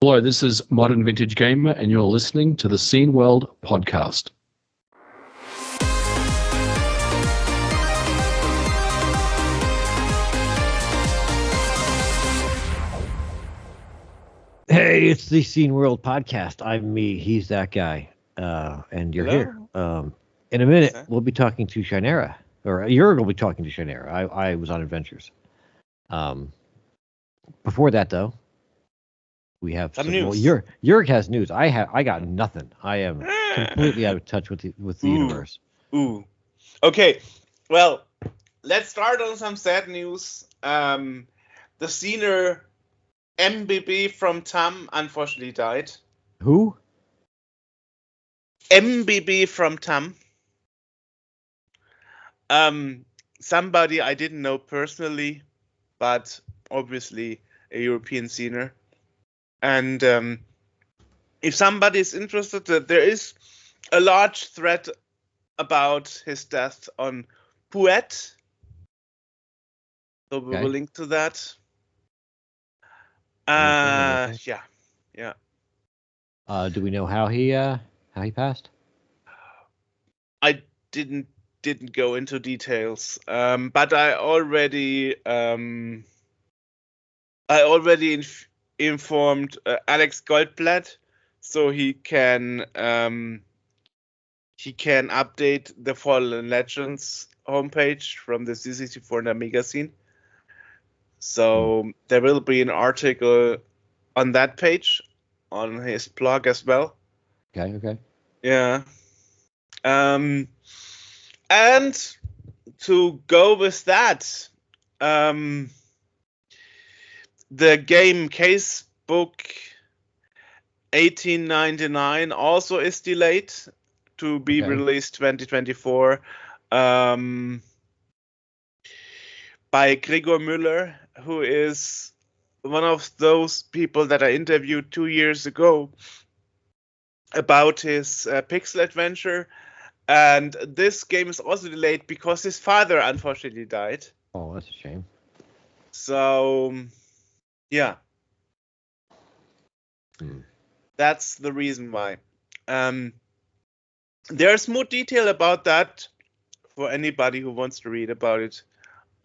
Hello, this is Modern Vintage Gamer, and you're listening to the Scene World podcast. Hey, it's the Scene World podcast. I'm me. He's that guy. And you're here. In a minute, we'll be talking to Chirinea, or you're going to be talking to Chirinea. I was on adventures. Before that, though, we have some news. Well, Jurg has news. I got nothing. I am completely out of touch with the universe. Okay. Well, let's start on some sad news. The scener MBB from TAM unfortunately died. Who? MBB from TAM. Somebody I didn't know personally, but obviously a European scener. And if somebody is interested, there is a large thread about his death on Puet. So we will link to that. Yeah. Do we know how he passed? I didn't go into details, but I already informed Alex Goldblatt, so he can update the Fallen Legends homepage from the C64 and Amiga scene. So there will be an article on that page, on his blog as well. Okay. Yeah. And to go with that, the game Casebook 1899 also is delayed to be released 2024 by Gregor Müller, who is one of those people that I interviewed 2 years ago about his pixel adventure. And this game is also delayed because his father unfortunately died. Oh, that's a shame. So, yeah. That's the reason why. There's more detail about that for anybody who wants to read about it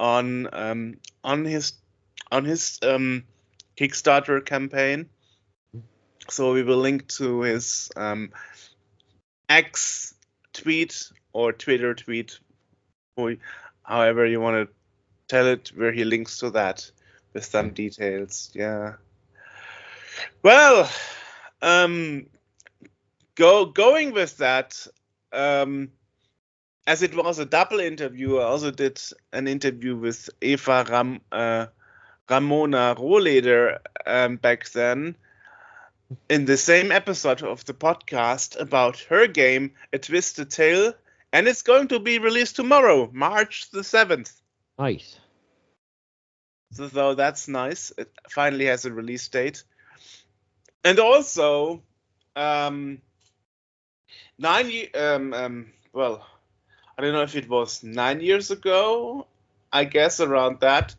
on his Kickstarter campaign. So we will link to his X tweet or Twitter tweet, or however you want to tell it, where he links to that with some details. Yeah. Well, going with that, as it was a double interview, I also did an interview with Eva Ramona Rohleder back then, in the same episode of the podcast about her game, A Twisted Tale, and it's going to be released tomorrow, March the 7th. Nice. So that's nice. It finally has a release date. And also, well, I don't know if it was 9 years ago, I guess around that.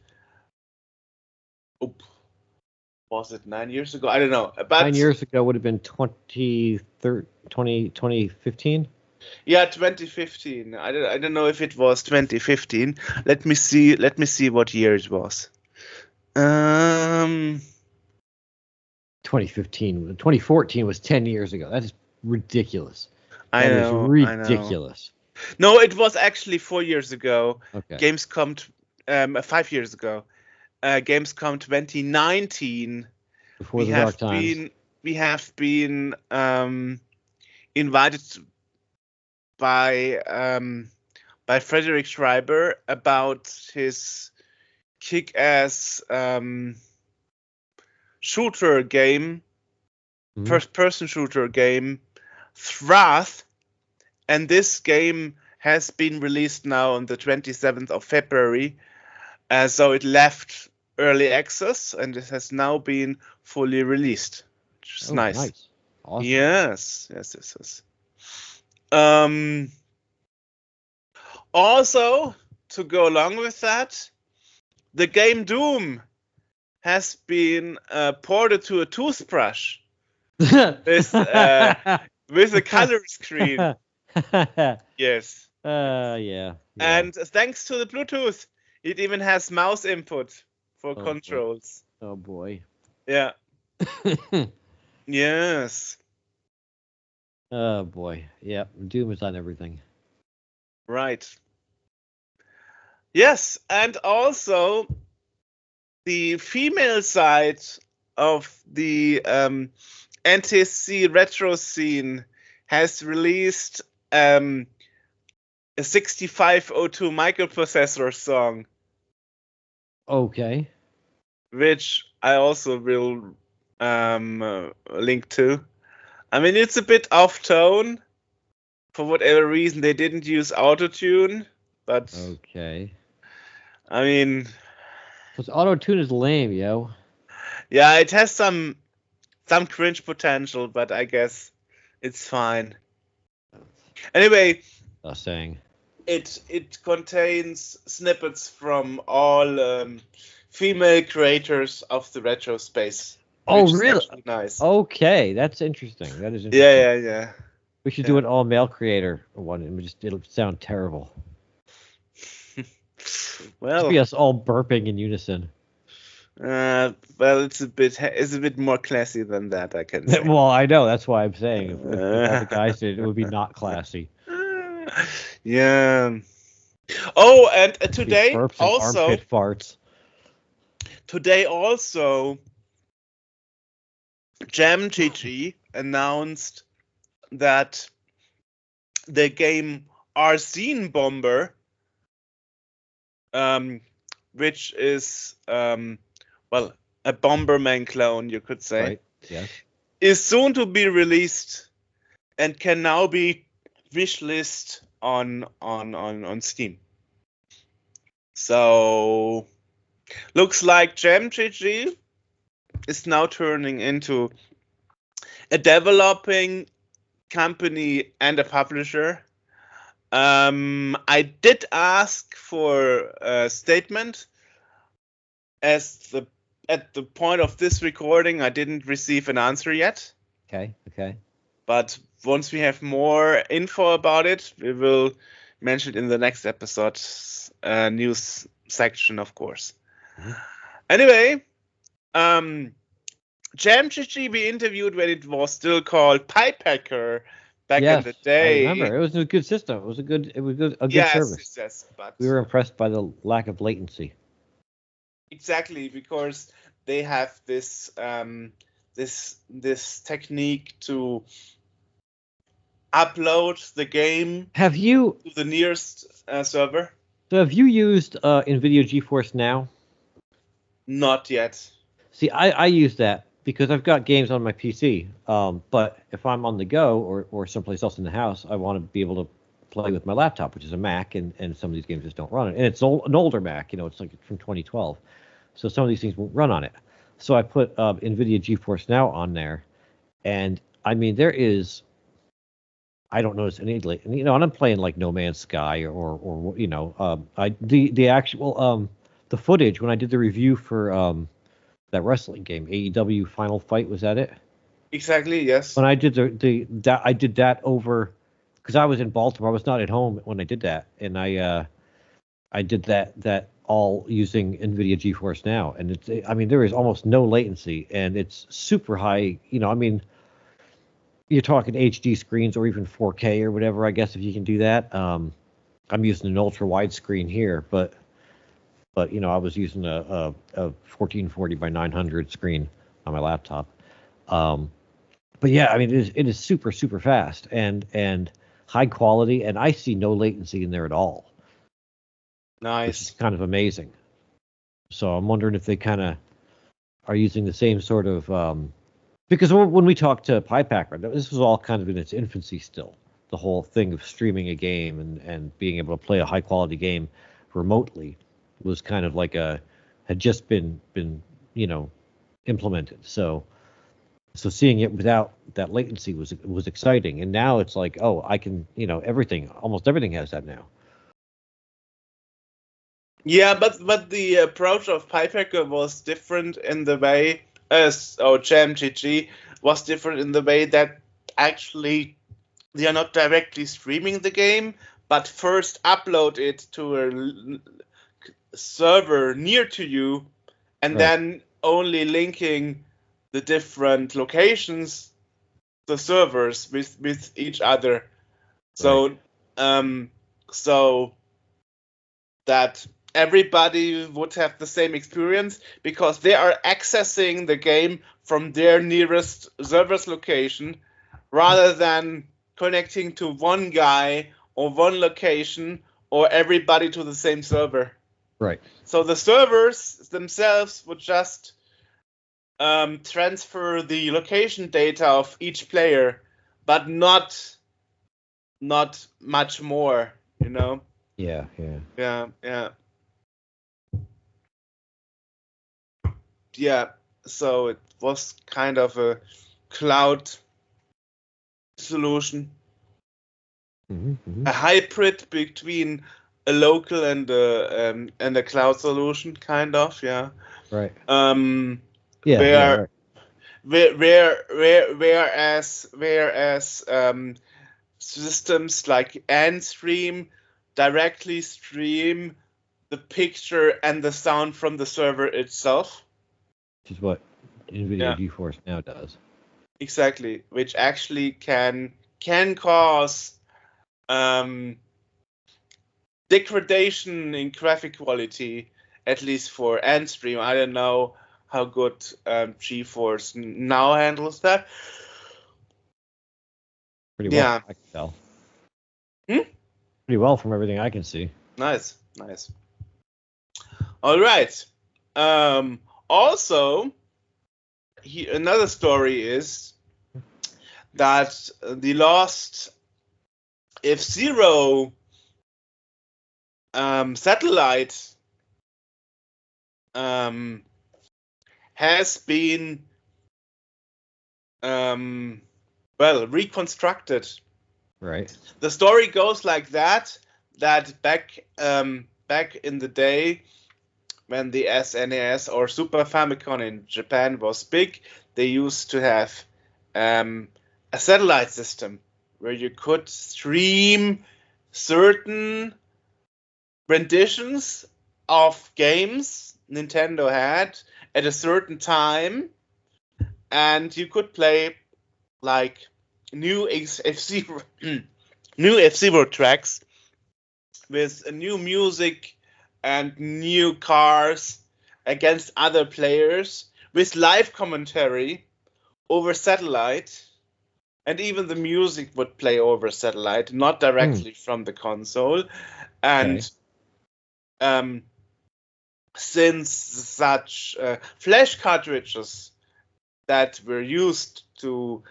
Was it 9 years ago? I don't know. But 9 years ago would have been 2015? Yeah, 2015. I don't know if it was 2015. Let me see what year it was. 2015. 2014 was 10 years ago. That is ridiculous. I know. Ridiculous. No, it was actually 4 years ago. Okay. Gamescom 5 years ago. Gamescom 2019. Before the dark times. We have been invited by Frederick Schreiber about his kick-ass shooter game, first-person shooter game, Thrath, and this game has been released now on the 27th of February. So it left early access and it has now been fully released, which is nice. Awesome. Yes. Also, to go along with that, the game Doom has been ported to a toothbrush with a color screen. Yes. Yeah. And thanks to the Bluetooth, it even has mouse input for boy. controls. Oh boy. Yeah. Yes. Oh boy. Yeah. Doom is on everything. Right. Yes, and also the female side of the NTSC retro scene has released a 6502 microprocessor song, Okay. which I also will link to. I mean, it's a bit off tone. For whatever reason, they didn't use autotune, but Okay. I mean, Because auto tune is lame, yo. yeah, it has some cringe potential, but I guess it's fine. Anyway, Saying. it contains snippets from all female creators of the retro space. Oh, which is really? actually nice. Okay, that's interesting. That is interesting. Yeah. We should do an all male creator one, and it'll sound terrible. Well, it'll be us all burping in unison. Well, it's a bit more classy than that, I can say. Well, I know, that's why I'm saying if all the guys did, it would be not classy. Yeah. Oh, and today burps and also armpit farts. Today also, JamGG announced that the game Arsene Bomber, which is a Bomberman clone, you could say, right. Yes. is soon to be released and can now be wishlist on Steam. So looks like JamGG is now turning into a developing company and a publisher. I did ask for a statement. At the point of this recording, I didn't receive an answer yet. Okay. But once we have more info about it, we will mention it in the next episode's news section, of course. Mm-hmm. Anyway, JamGG we interviewed when it was still called Pipehacker back in the day. I remember. It was a good system. It was a good service. Yes, but we were impressed by the lack of latency. Exactly, because they have this this technique to upload the game to the nearest server. So have you used NVIDIA GeForce Now? Not yet. See, I use that because I've got games on my PC. But if I'm on the go or someplace else in the house, I want to be able to play with my laptop, which is a Mac, and some of these games just don't run it. And it's an older Mac, it's like from 2012. So some of these things won't run on it. So I put NVIDIA GeForce Now on there, and I mean I don't notice any, and I'm playing like No Man's Sky or the actual the footage when I did the review for that wrestling game AEW Final Fight, was that it? Exactly, yes. When I did I did that over because I was in Baltimore. I was not at home when I did that, and I did that all using NVIDIA GeForce Now, and there is almost no latency, and it's super high. You're talking HD screens or even 4K or whatever, I guess, if you can do that. I'm using an ultra wide screen here, but I was using a 1440 by 900 screen on my laptop. But yeah, it is super, super fast and high quality, and I see no latency in there at all. Nice. Which is kind of amazing. So I'm wondering if they kind of are using the same sort of because when we talked to Pipehacker, this was all kind of in its infancy still. The whole thing of streaming a game and being able to play a high quality game remotely was kind of like had just been implemented. So seeing it without that latency was exciting. And now it's like, oh, I can, almost everything has that now. Yeah, but the approach of Pipehacker was different in the way, JamGG was different in the way that actually they are not directly streaming the game, but first upload it to a server near to you, and then only linking the different locations, the servers with each other. So so that everybody would have the same experience because they are accessing the game from their nearest server's location rather than connecting to one guy or one location or everybody to the same server. Right. So the servers themselves would just transfer the location data of each player, but not much more, you know? Yeah. Yeah, so it was kind of a cloud solution, a hybrid between a local and a cloud solution, kind of. Yeah. Right. Whereas systems like Endstream directly stream the picture and the sound from the server itself. Which is what NVIDIA GeForce Now does. Exactly, which actually can cause degradation in graphic quality, at least for Endstream. I don't know how good GeForce Now handles that. Pretty well, I can tell. Pretty well from everything I can see. Nice. All right. Also, another story is that the lost F-Zero satellite has been reconstructed. Right. The story goes like that back in the day when the SNES or Super Famicom in Japan was big, they used to have a satellite system where you could stream certain renditions of games Nintendo had at a certain time, and you could play like new F-Zero tracks with new music and new cars against other players with live commentary over satellite, and even the music would play over satellite, not directly from the console. And since such flash cartridges that were used to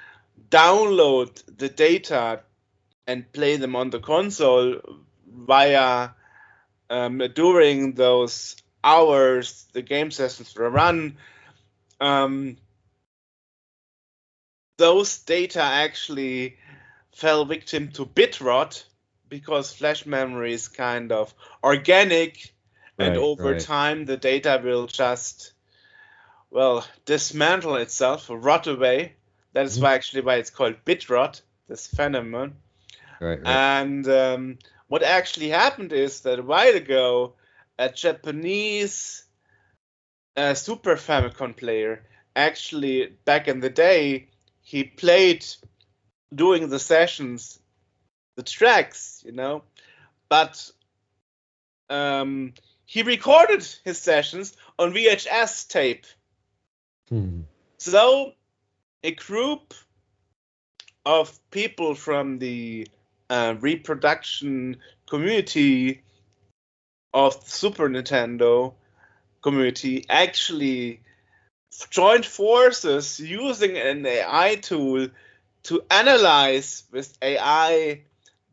download the data and play them on the console via during those hours the game sessions were run, those data actually fell victim to bit rot because flash memory is kind of organic, and over time the data will just dismantle itself, rot away. That is why it's called bit rot, this phenomenon. And what actually happened is that a while ago, a Japanese Super Famicom player, actually back in the day, he played during the sessions the tracks, but he recorded his sessions on VHS tape. So a group of people from the reproduction community of Super Nintendo community actually joined forces using an AI tool to analyze with AI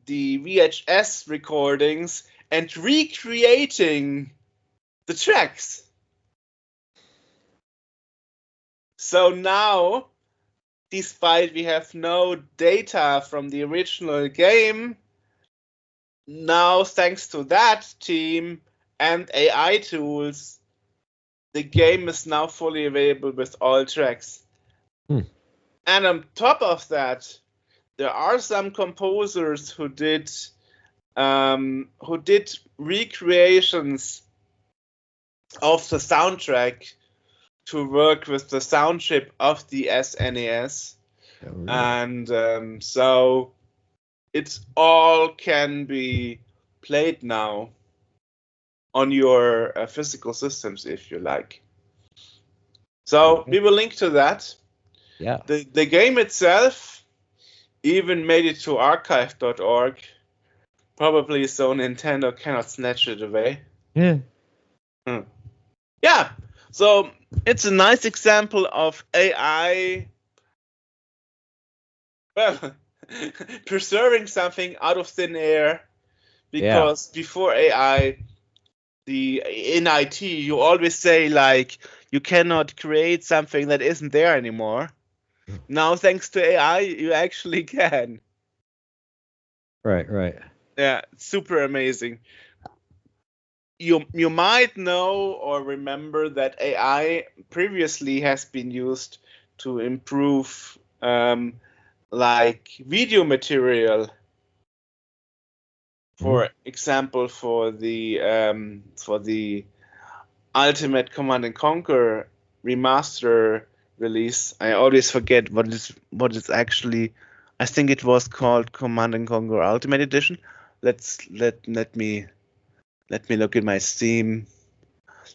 the VHS recordings and recreating the tracks. So now, despite we have no data from the original game, now thanks to that team and AI tools, the game is now fully available with all tracks. And on top of that, there are some composers who did recreations of the soundtrack to work with the sound chip of the SNES. Oh, really? And so it all can be played now on your physical systems if you like. So we will link to that. Yeah. The game itself even made it to archive.org, probably so Nintendo cannot snatch it away. Yeah. Yeah, so it's a nice example of AI, well, preserving something out of thin air, because before AI, in IT, you always say, like, you cannot create something that isn't there anymore. Now, thanks to AI, you actually can. Right. Yeah, super amazing. You might know or remember that AI previously has been used to improve like video material. For example, for the Ultimate Command and Conquer remaster release, I always forget what is actually. I think it was called Command and Conquer Ultimate Edition. Let me look at my Steam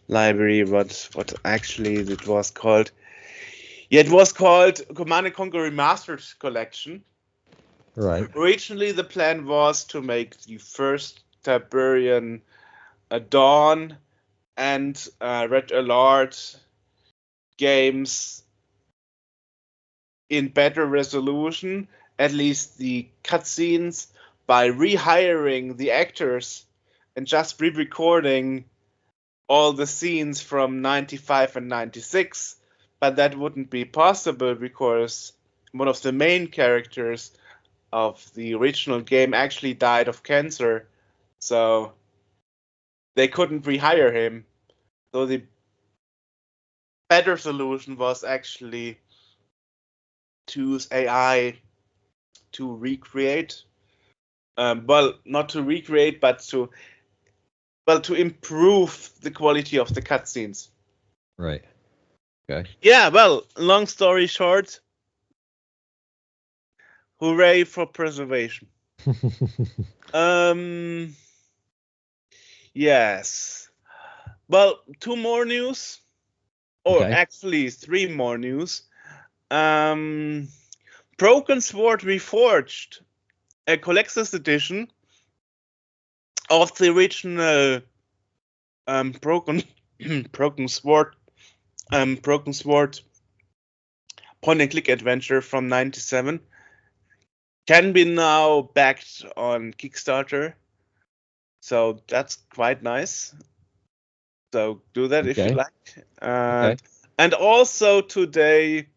library. What actually it was called? Yeah, it was called Command and Conquer Remastered Collection. Right. Originally, the plan was to make the first Tiberian Dawn and Red Alert games in better resolution, at least the cutscenes, by rehiring the actors and just re-recording all the scenes from 95 and 96. But that wouldn't be possible because one of the main characters of the original game actually died of cancer, so they couldn't rehire him. So the better solution was actually to use AI to recreate. Well, not to recreate, but to improve the quality of the cutscenes. Right. Okay. Yeah. Well, long story short, hooray for preservation. Yes. Well, two more news, or actually three more news. Broken Sword Reforged, a collector's edition of the original Broken Sword point and click adventure from '97, can be now backed on Kickstarter. So that's quite nice. So do that if you like. And also today,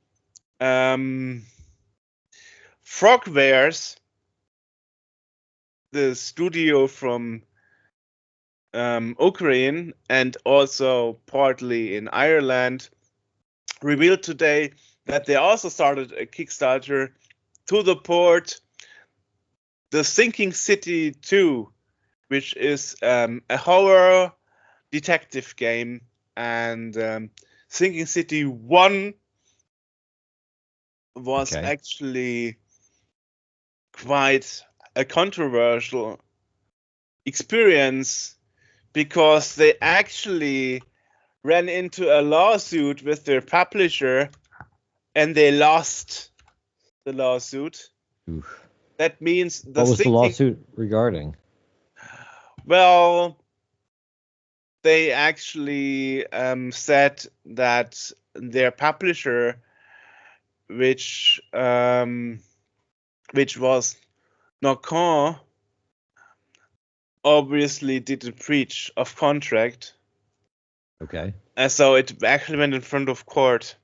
Frogwares, the studio from Ukraine and also partly in Ireland, revealed today that they also started a Kickstarter to the port The Sinking City 2, which is a horror detective game, and Sinking City 1 was actually quite a controversial experience because they actually ran into a lawsuit with their publisher and they lost the lawsuit. Oof. That means what was the lawsuit regarding? Well, they actually said that their publisher, which was Nocon, obviously did a breach of contract. Okay. And so it actually went in front of court,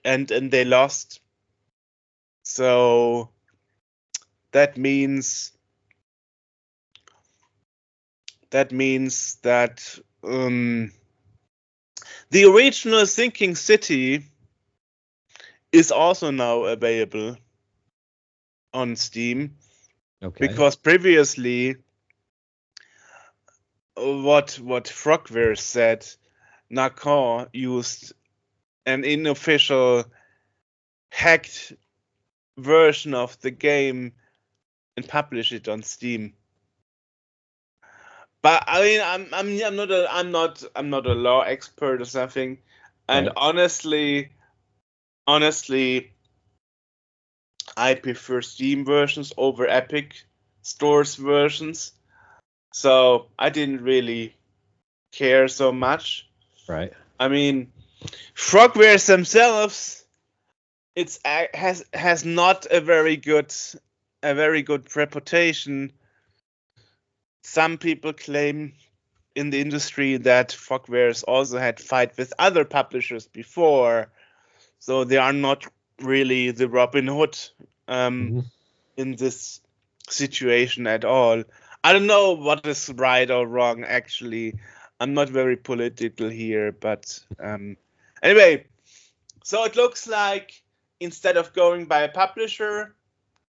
and they lost. So that means that means that the original Sinking City is also now available on Steam. Okay. Because previously, what Frogwares said, Nakon used an unofficial hacked version of the game and published it on Steam. But I mean, I'm not a law expert or something, and Right. honestly, I prefer Steam versions over Epic Stores versions. So I didn't really care so much. Right. I mean, Frogwares themselves, has not a very good reputation. Some people claim in the industry that Frogwares also had fight with other publishers before, so they are not really the Robin Hood in this situation at all. I don't know what is right or wrong, actually. I'm not very political here, but anyway, so it looks like instead of going by a publisher,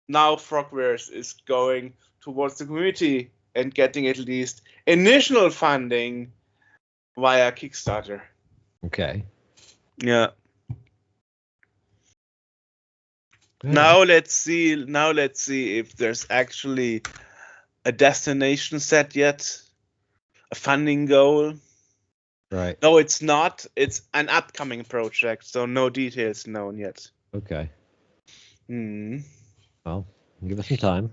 now Frogwares is going towards the community and getting at least initial funding via Kickstarter. Okay. Yeah. Now let's see if there's actually a destination set yet, a funding goal. Right. No, it's not. It's an upcoming project, so no details known yet. Okay. Hmm. Well, give us some time.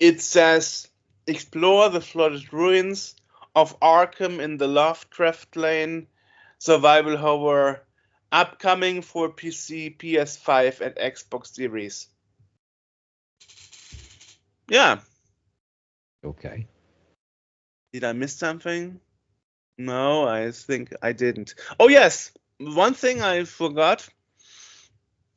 It says explore the flooded ruins of Arkham in the Lovecraft Lane survival horror, upcoming for PC, PS5, and Xbox Series. Yeah. Okay. Did I miss something? No, I think I didn't. Oh yes, one thing I forgot.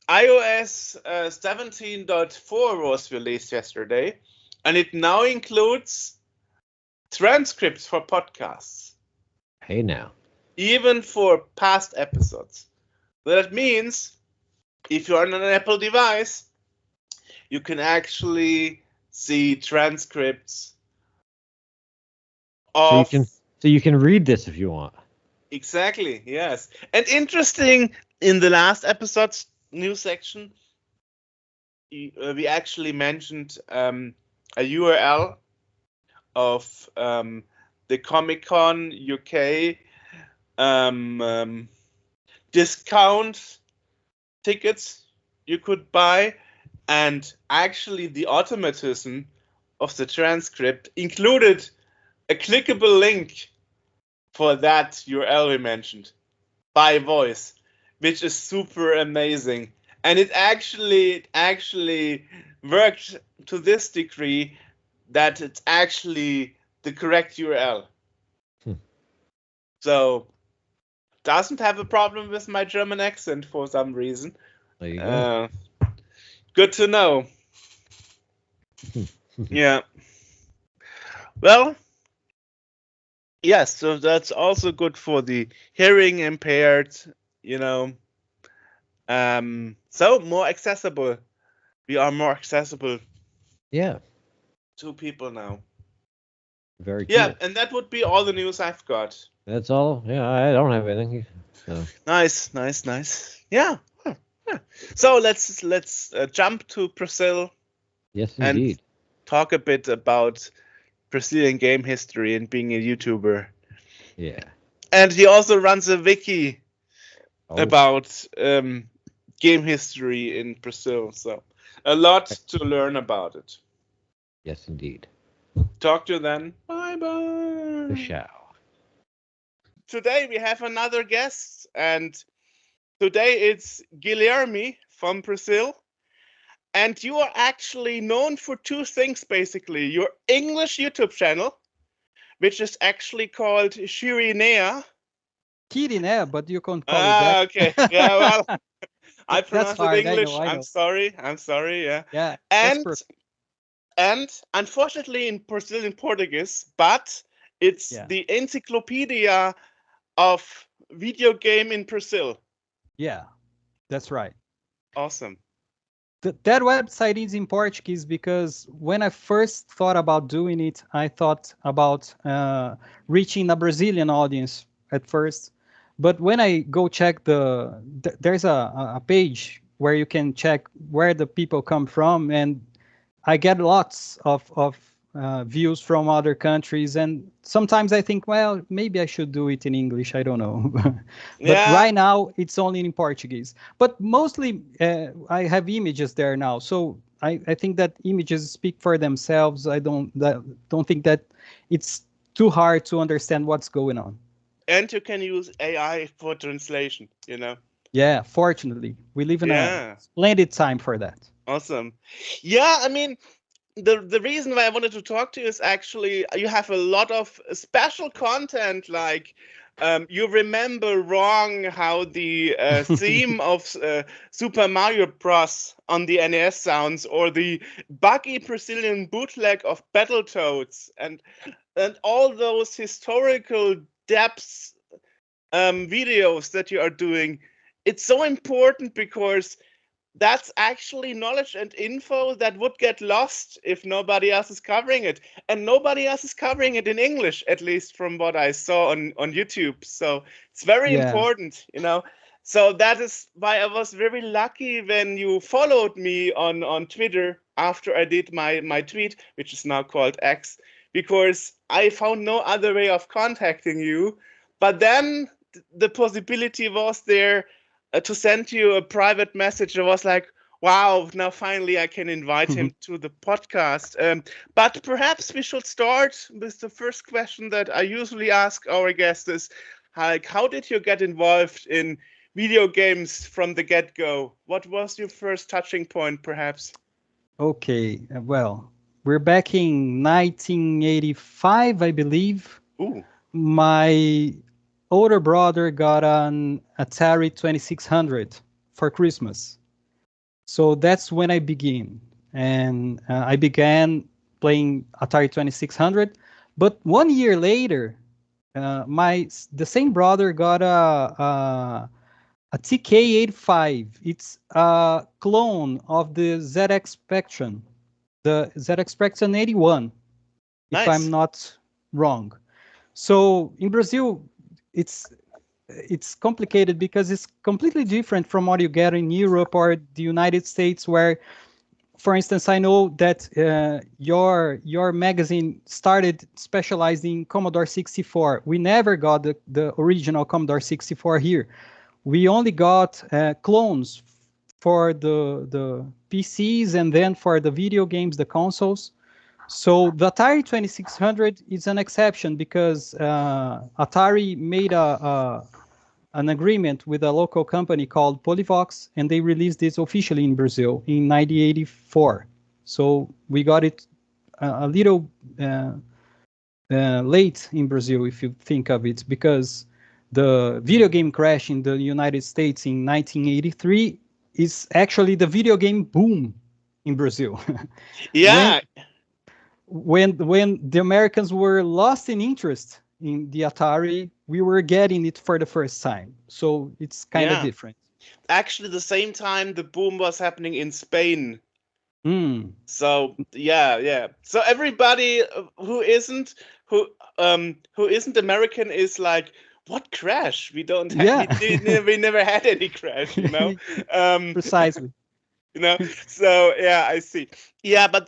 iOS 17.4 was released yesterday, and it now includes transcripts for podcasts. Hey now. Even for past episodes. So that means if you're on an Apple device, you can actually see transcripts of... So you can read this if you want. Exactly, yes. And interesting, in the last episode's news section, we actually mentioned a URL of the Comic-Con UK discount tickets you could buy, and actually the automatism of the transcript included a clickable link for that URL we mentioned by voice, which is super amazing. And it actually worked to this degree that it's actually the correct URL. So doesn't have a problem with my German accent for some reason. There you go. Good to know. Yeah. Well, yes, so that's also good for the hearing impaired, so more accessible. We are more accessible. Yeah. To people now. Very cool. Yeah, and that would be all the news I've got. That's all. Yeah, I don't have anything. So. Nice. Yeah. So let's jump to Brazil. Yes, indeed. And talk a bit about Brazilian game history and being a YouTuber. Yeah. And he also runs a wiki about game history in Brazil. So a lot to learn about it. Yes, indeed. Talk to you then. Bye-bye. Ciao. Today we have another guest, and today it's Guilherme from Brazil. And you are actually known for two things, basically. Your English YouTube channel, which is actually called Chirinea. Chirinea, but you can't call it that. Okay. Yeah, well, I pronounce it English. I know. I'm sorry. Yeah. Yeah. And unfortunately in Brazilian Portuguese, but It's the Encyclopedia of video game in Brazil. Yeah, that's right. Awesome. That website is in Portuguese because when I first thought about doing it, I thought about reaching a Brazilian audience at first. But when I go check there's a page where you can check where the people come from, and I get lots of views from other countries, and sometimes I think, well, maybe I should do it in English. I don't know. But right now it's only in Portuguese. But mostly I have images there now, so I think that images speak for themselves. I don't think that it's too hard to understand what's going on. And you can use AI for translation, Yeah, fortunately, we live in a splendid time for that. Awesome. Yeah, I mean, the reason why I wanted to talk to you is actually you have a lot of special content, like you remember wrong how the theme of Super Mario Bros. On the NES sounds, or the buggy Brazilian bootleg of Battletoads, and all those historical depths videos that you are doing. It's so important because that's actually knowledge and info that would get lost if nobody else is covering it. And nobody else is covering it in English, at least from what I saw on YouTube. So it's very important, So that is why I was very lucky when you followed me on Twitter after I did my tweet, which is now called X, because I found no other way of contacting you. But then the possibility was there to send you a private message. I was like, wow, now finally I can invite him to the podcast. But perhaps we should start with the first question that I usually ask our guests is, like, how did you get involved in video games from the get-go? What was your first touching point, perhaps? Okay, well, we're back in 1985, I believe. Ooh. My older brother got an Atari 2600 for Christmas. So that's when I began. And I began playing Atari 2600. But 1 year later, the same brother got a TK85. It's a clone of the ZX Spectrum, the ZX Spectrum 81, if I'm not wrong. So in Brazil, it's complicated because it's completely different from what you get in Europe or the United States, where, for instance, I know that your magazine started specialized in Commodore 64. We never got the original Commodore 64 here. We only got clones for the PCs and then for the video games, the consoles. So the Atari 2600 is an exception because Atari made an agreement with a local company called Polivox, and they released this officially in Brazil in 1984. So we got it a little late in Brazil, if you think of it, because the video game crash in the United States in 1983 is actually the video game boom in Brazil. Yeah. When the Americans were lost in interest in the Atari, we were getting it for the first time. So it's kind of different. Actually, the same time the boom was happening in Spain. So yeah. So everybody who isn't American is like, what crash? We don't have, we never had any crash, Precisely. So yeah, I see. Yeah, but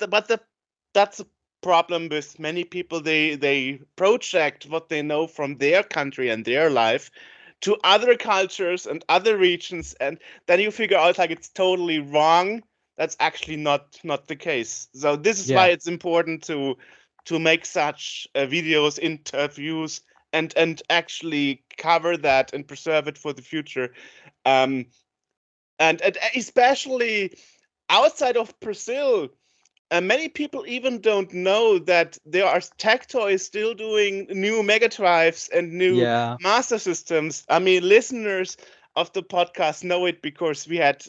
that's a problem with many people. They project what they know from their country and their life to other cultures and other regions, and then you figure out like it's totally wrong. That's actually not the case. So this is why it's important to make such videos, interviews, and actually cover that and preserve it for the future. And especially outside of Brazil, many people even don't know that there are Tectoy still doing new Mega Drives and new Master Systems. I mean, listeners of the podcast know it because we had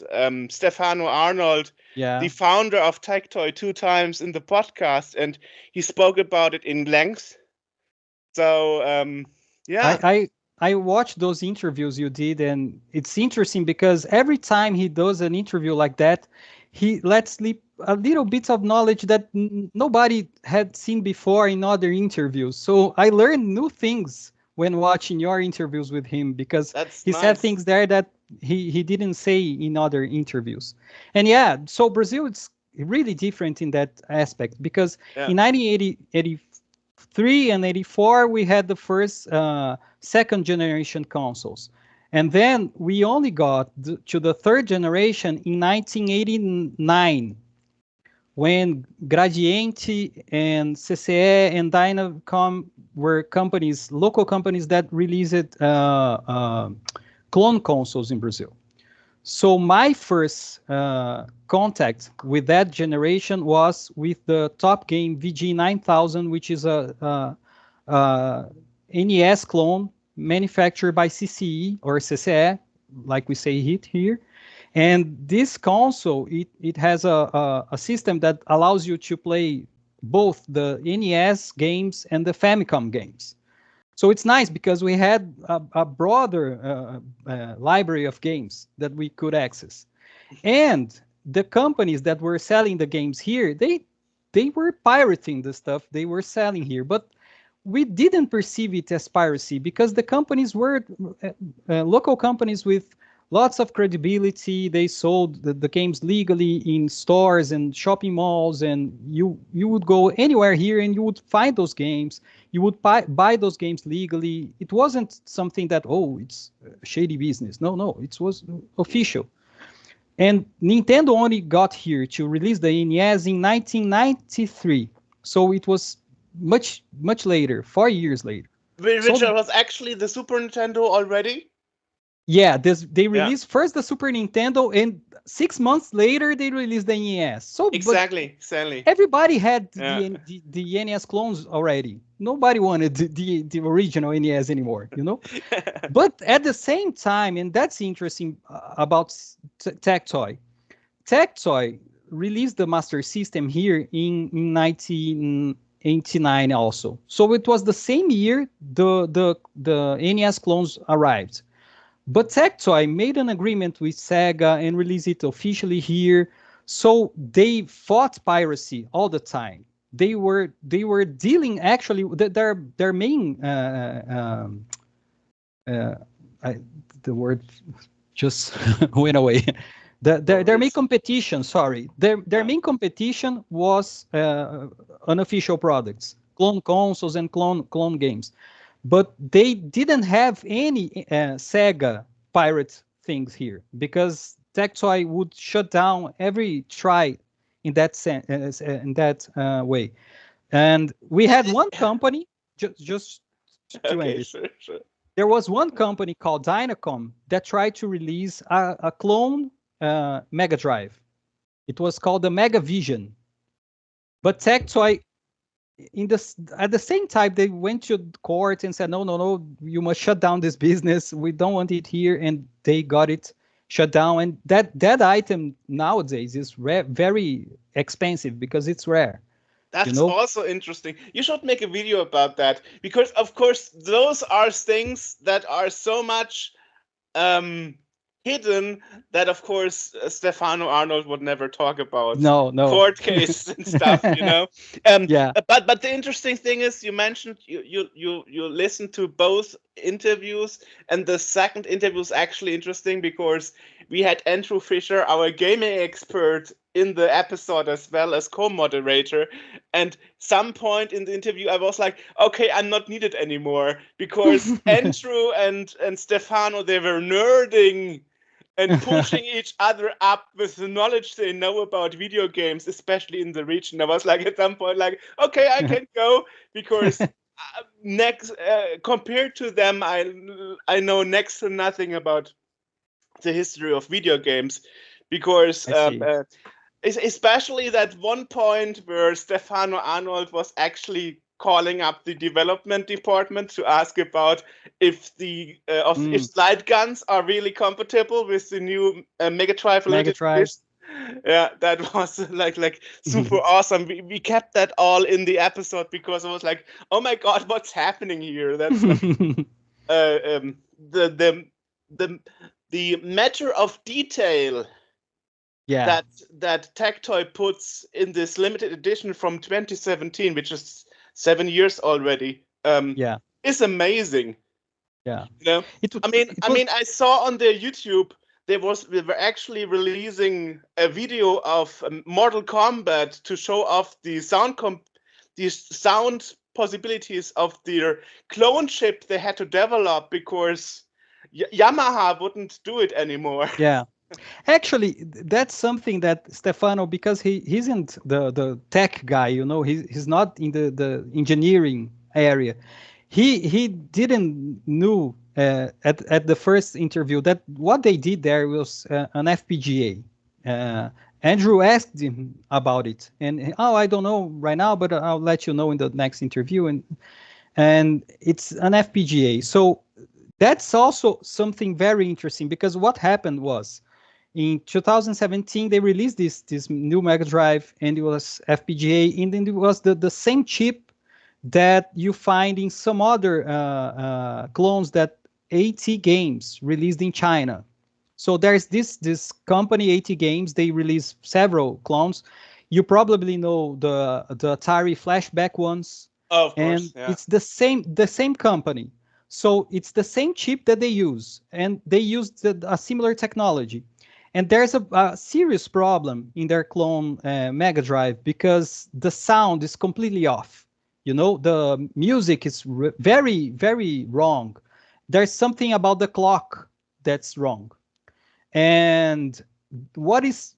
Stefano Arnold, the founder of Tectoy, 2 times in the podcast, and he spoke about it in length. So I watched those interviews you did, and it's interesting because every time he does an interview like that, he lets slip a little bit of knowledge that nobody had seen before in other interviews. So I learned new things when watching your interviews with him, because he said things there that he didn't say in other interviews. And yeah, so Brazil, it's really different in that aspect, because in 1983 and 84 we had the first second generation consoles, and then we only got to the third generation in 1989, when Gradiente and CCE and Dynacom were companies, local companies that released clone consoles in Brazil. So my first contact with that generation was with the top game VG9000, which is a NES clone manufactured by CCE or CCE, like we say it here. And this console, it has a system that allows you to play both the NES games and the Famicom games. So it's nice because we had a broader library of games that we could access. And the companies that were selling the games here, they were pirating the stuff they were selling here. But we didn't perceive it as piracy because the companies were local companies with lots of credibility. They sold the games legally in stores and shopping malls, and you would go anywhere here and you would find those games. You would buy those games legally. It wasn't something that, oh, it's shady business. No, it was official. And Nintendo only got here to release the NES in 1993. So it was much later, 4 years later. Which was actually the Super Nintendo already? Yeah, they released first the Super Nintendo, and 6 months later they released the NES. So exactly. Everybody had the NES clones already. Nobody wanted the original NES anymore, you know. But at the same time, and that's interesting about Tectoy. Tectoy released the Master System here in 1989 also. So it was the same year the NES clones arrived. But Tectoy made an agreement with Sega and released it officially here. So they fought piracy all the time. They were dealing, actually, their main the word just went away. Their main competition, their main competition was unofficial products, clone consoles and clone games. But they didn't have any Sega pirate things here, because Tectoy would shut down every try in that way. And we had one company, just to end this. Sure. There was one company called Dynacom that tried to release a clone Mega Drive. It was called the Mega Vision. But Tectoy, at the same time, they went to court and said, no, you must shut down this business. We don't want it here. And they got it shut down. And that item nowadays is very expensive because it's rare. That's also interesting. You should make a video about that, because, of course, those are things that are so much hidden that, of course, Stefano Arnold would never talk about. No. Court cases and stuff, you know. Yeah. But the interesting thing is, you mentioned you listened to both interviews, and the second interview is actually interesting because we had Andrew Fisher, our gaming expert, in the episode as well as co-moderator. And some point in the interview, I was like, okay, I'm not needed anymore, because Andrew and Stefano, they were nerding and pushing each other up with the knowledge they know about video games, especially in the region. I was like, at some point, like, okay, I can go, because compared to them, I know next to nothing about the history of video games, because especially that one point where Stefano Arnold was actually calling up the development department to ask about if if slide guns are really compatible with the new Mega Drive. Yeah, that was like super awesome. We kept that all in the episode because I was like, oh my god, what's happening here? That's like the the matter of detail Yeah. that Tectoy puts in this limited edition from 2017, which is 7 years already, Yeah. is amazing. Yeah. You know, It I mean, I saw on their YouTube they were actually releasing a video of Mortal Kombat to show off the sound possibilities of their clone chip they had to develop because Yamaha wouldn't do it anymore. Yeah. Actually, that's something that Stefano, because he isn't the tech guy, he's not in the engineering area. He didn't know at the first interview that what they did there was an FPGA. Andrew asked him about it, and I don't know right now, but I'll let you know in the next interview. And it's an FPGA. So that's also something very interesting because what happened was in 2017 they released this new Mega Drive, and it was FPGA, and then it was the same chip that you find in some other clones that AT Games released in China. So there's this company AT Games. They release several clones. You probably know the Atari flashback ones. Oh, of And course, yeah. it's the same company. So it's the same chip that they use, and they use a similar technology. And there's a serious problem in their clone Mega Drive because the sound is completely off. The music is very, very wrong. There's something about the clock that's wrong. And what is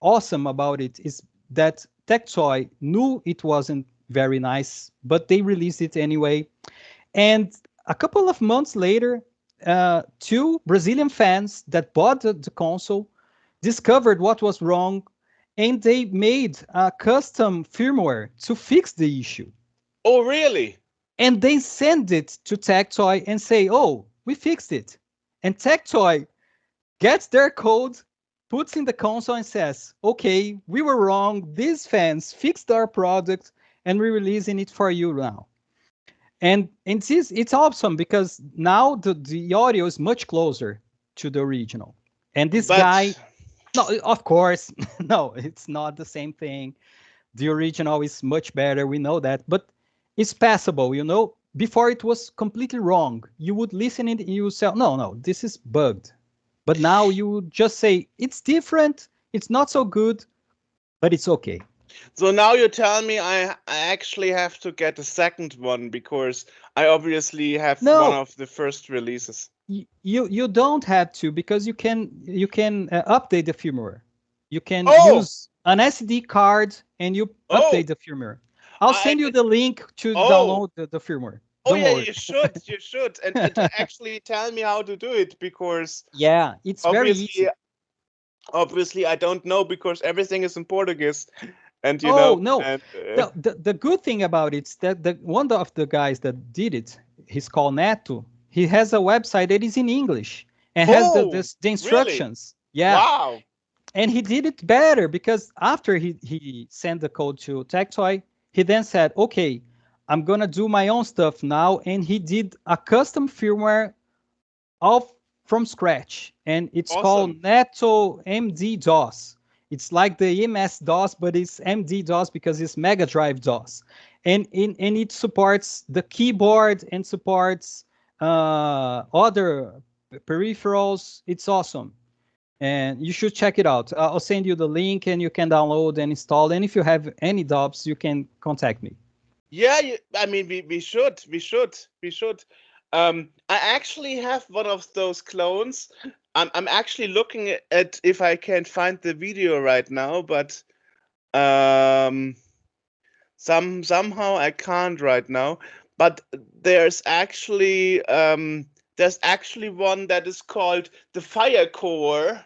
awesome about it is that Tectoy knew it wasn't very nice, but they released it anyway. And a couple of months later, two Brazilian fans that bought the console discovered what was wrong, and they made a custom firmware to fix the issue. Oh, really? And they send it to Tectoy and say, "Oh, we fixed it." And Tectoy gets their code, puts in the console, and says, "Okay, we were wrong. These fans fixed our product, and we're releasing it for you now." And it's awesome because now the audio is much closer to the original. And this guy, no, of course, no, it's not the same thing. The original is much better. We know that, but it's passable. Before it was completely wrong. You would listen and you would say, no, this is bugged. But now you would just say, it's different. It's not so good, but it's okay. So now you tell me I actually have to get a second one because I obviously have one of the first releases. You don't have to, because you can update the firmware. You can use an SD card and you update the firmware. I'll send you the link to download the firmware. Don't worry. You should, and actually tell me how to do it because it's very easy. Obviously, I don't know because everything is in Portuguese. And the good thing about it is that one of the guys that did it, he's called Neto. He has a website that is in English and has the instructions. Really? Yeah. Wow. And he did it better because after he sent the code to Tectoy, he then said, "Okay, I'm gonna do my own stuff now," and he did a custom firmware all from scratch, and it's called Neto MD DOS. It's like the MS DOS, but it's MD DOS because it's Mega Drive DOS, and it supports the keyboard and supports other peripherals. It's awesome, and you should check it out. I'll send you the link, and you can download and install. And if you have any doubts, you can contact me. Yeah, I mean, we should. I actually have one of those clones. I'm actually looking at if I can find the video right now, but somehow I can't right now. But there's actually one that is called the Fire Core.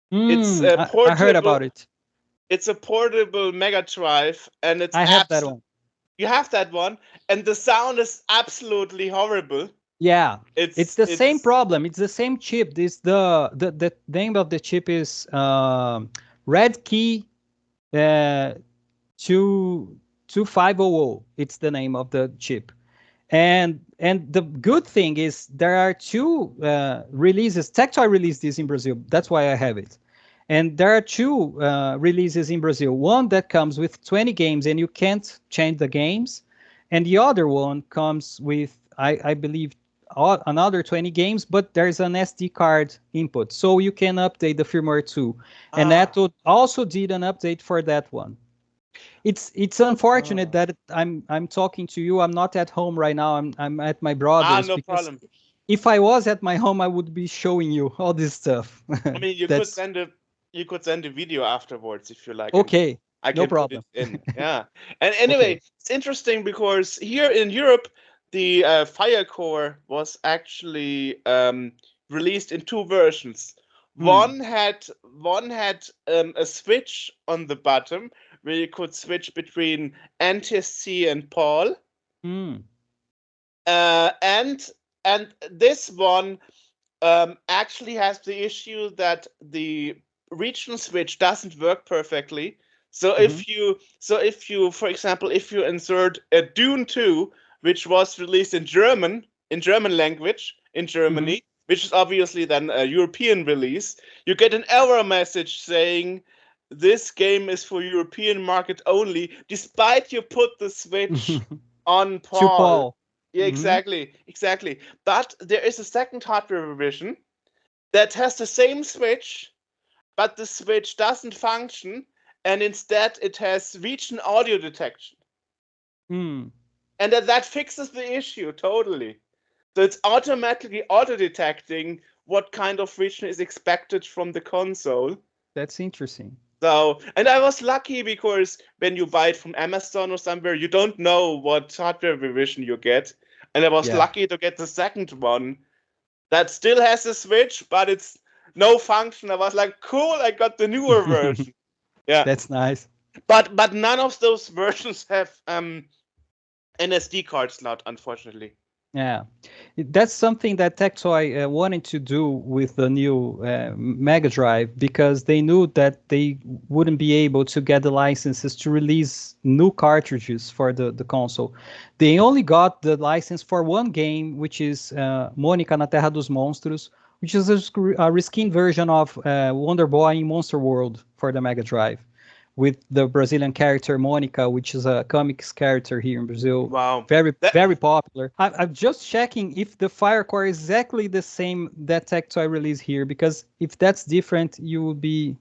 It's a portable. I heard about it. It's a portable Mega Drive, and I have that one. You have that one, and the sound is absolutely horrible. Yeah, it's the same problem. It's the same chip. The name of the chip is Red Key 2500. It's the name of the chip. And the good thing is there are two releases. Tectoy released this in Brazil. That's why I have it. And there are two releases in Brazil. One that comes with 20 games and you can't change the games. And the other one comes with, I believe, another 20 games, but there's an SD card input. So you can update the firmware too. And that also did an update for that one. It's unfortunate that I'm talking to you. I'm not at home right now. I'm at my brother's. No problem. If I was at my home, I would be showing you all this stuff. I mean, you could send a video afterwards if you like. Okay, I can no problem. put it in. Yeah. And anyway, It's interesting because here in Europe, the Firecore was actually released in two versions. One had a switch on the bottom where you could switch between NTSC and PAL. And this one actually has the issue that the regional switch doesn't work perfectly. So if you, for example, if you insert a Dune 2, which was released in German language in Germany, which is obviously then a European release, you get an error message saying this game is for European market only, despite you put the switch on PAL. Yeah, exactly. But there is a second hardware revision that has the same switch, but the switch doesn't function, and instead it has region audio detection. And that fixes the issue totally. So it's automatically auto-detecting what kind of region is expected from the console. That's interesting. So, and I was lucky because when you buy it from Amazon or somewhere, you don't know what hardware revision you get. And I was lucky to get the second one that still has a switch, but it's no function. I was like, cool, I got the newer version. Yeah, that's nice. But none of those versions have an SD card slot, unfortunately. Yeah, that's something that Tectoy wanted to do with the new Mega Drive, because they knew that they wouldn't be able to get the licenses to release new cartridges for the console. They only got the license for one game, which is Mônica na Terra dos Monstros, which is a reskin version of Wonder Boy in Monster World for the Mega Drive, with the Brazilian character Mônica, which is a comics character here in Brazil. Wow. Very popular. I'm just checking if the Firecore is exactly the same that Tectoy released here, because if that's different, you will be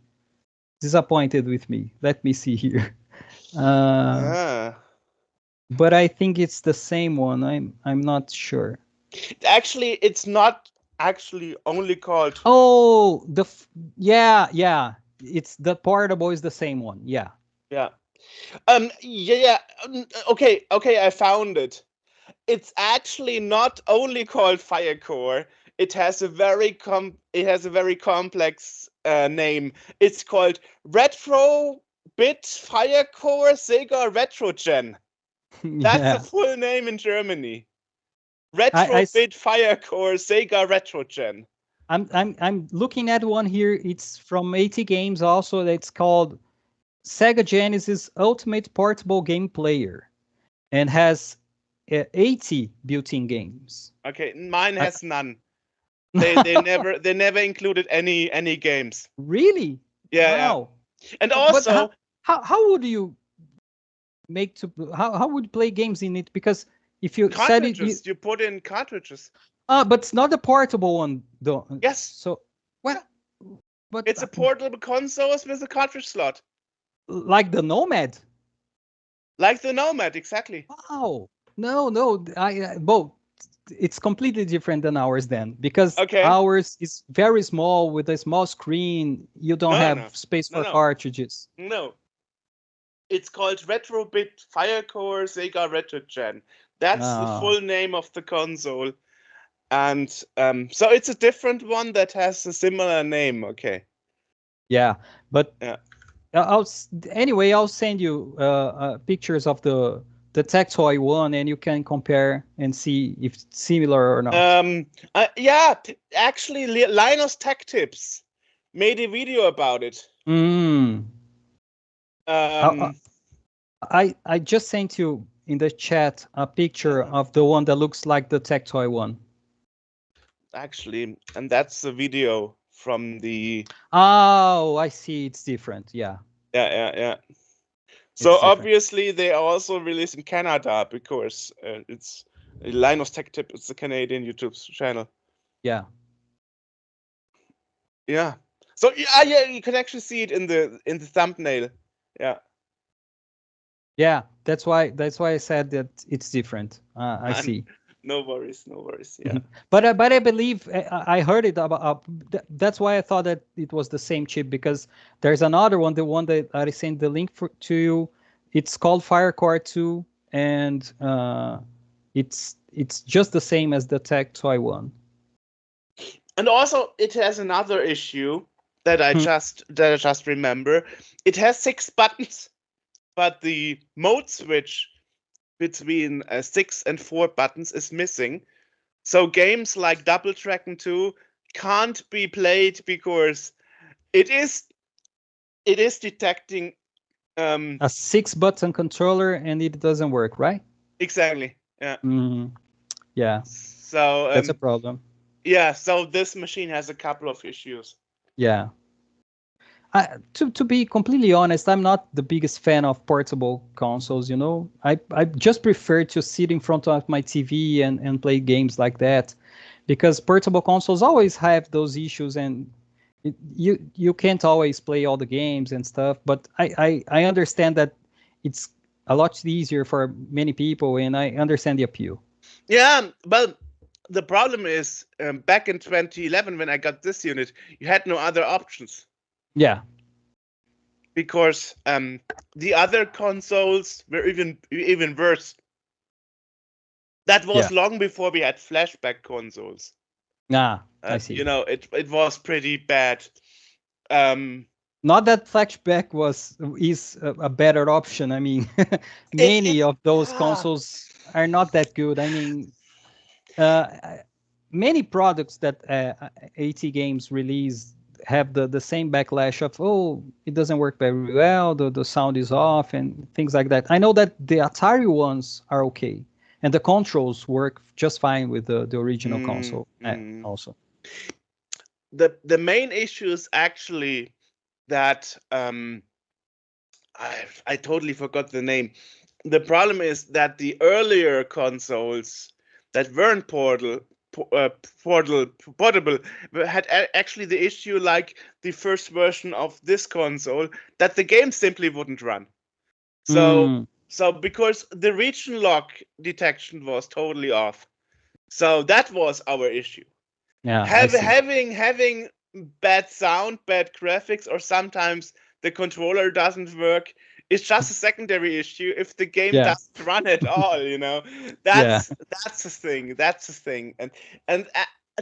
disappointed with me. Let me see here. But I think it's the same one. I'm not sure. Actually, it's not actually only called... Oh, yeah. It's the portable is the same one. Yeah. Okay, I found it. It's actually not only called Firecore. It has a very complex name. It's called Retro Bit Firecore Sega Retrogen. That's the full name in Germany. Retro Bit Firecore Sega Retrogen. I'm looking at one here. It's from 80 Games also. It's called Sega Genesis Ultimate Portable Game Player, and has 80 built-in games. Okay, mine has none. They never included any games. Really? Yeah. Wow. And also, how would you how would you play games in it? Because if you said it, you put in cartridges. But it's not the portable one, though. Yes. So what? But it's a portable console with a cartridge slot. Like the Nomad. Like the Nomad, exactly. Wow. No. Both. It's completely different than ours then, because ours is very small with a small screen. You don't have space for cartridges. No. It's called Retrobit Firecore Sega Retrogen. That's the full name of the console. And so it's a different one that has a similar name. Okay. Yeah, but I'll send you pictures of the Tectoy one, and you can compare and see if it's similar or not. Actually, Linus Tech Tips made a video about it. Mm. Um, I just sent you in the chat a picture of the one that looks like the Tectoy one. Actually, and that's the video from the. Oh, I see. It's different. Yeah. Yeah. So obviously they are also released in Canada because it's Linus Tech Tip. It's a Canadian YouTube channel. Yeah. Yeah. So yeah, you can actually see it in the thumbnail. Yeah. Yeah, that's why I said that it's different. I see. No worries. Yeah. But I believe I heard it about. That's why I thought that it was the same chip, because there's another one, the one that I sent the link to you. It's called Firecore 2, and it's just the same as the Tectoy one. And also, it has another issue that I just remember. It has 6 buttons, but the mode switch between 6 and 4 buttons is missing. So games like Double Dragon 2 can't be played because it is detecting a 6-button controller, and it doesn't work, right? Exactly. Yeah. Yeah. So that's a problem. Yeah. So this machine has a couple of issues. Yeah. To be completely honest, I'm not the biggest fan of portable consoles. I just prefer to sit in front of my TV and play games like that, because portable consoles always have those issues, and you can't always play all the games and stuff. But I understand that it's a lot easier for many people, and I understand the appeal. Yeah, but the problem is back in 2011 when I got this unit, you had no other options. Yeah. Because the other consoles were even worse. That was long before we had flashback consoles. I see. It was pretty bad. Not that flashback is a better option. I mean, many of those consoles are not that good. I mean, many products that AT Games release have the same backlash of, it doesn't work very well, the sound is off, and things like that. I know that the Atari ones are okay, and the controls work just fine with the original console also. The main issue is actually that I totally forgot the name. The problem is that the earlier consoles that weren't portable had actually the issue like the first version of this console, that the game simply wouldn't run. So because the region lock detection was totally off. So that was our issue. Yeah. Having bad sound, bad graphics, or sometimes the controller doesn't work, it's just a secondary issue if the game doesn't run at all. That's the thing. That's the thing. And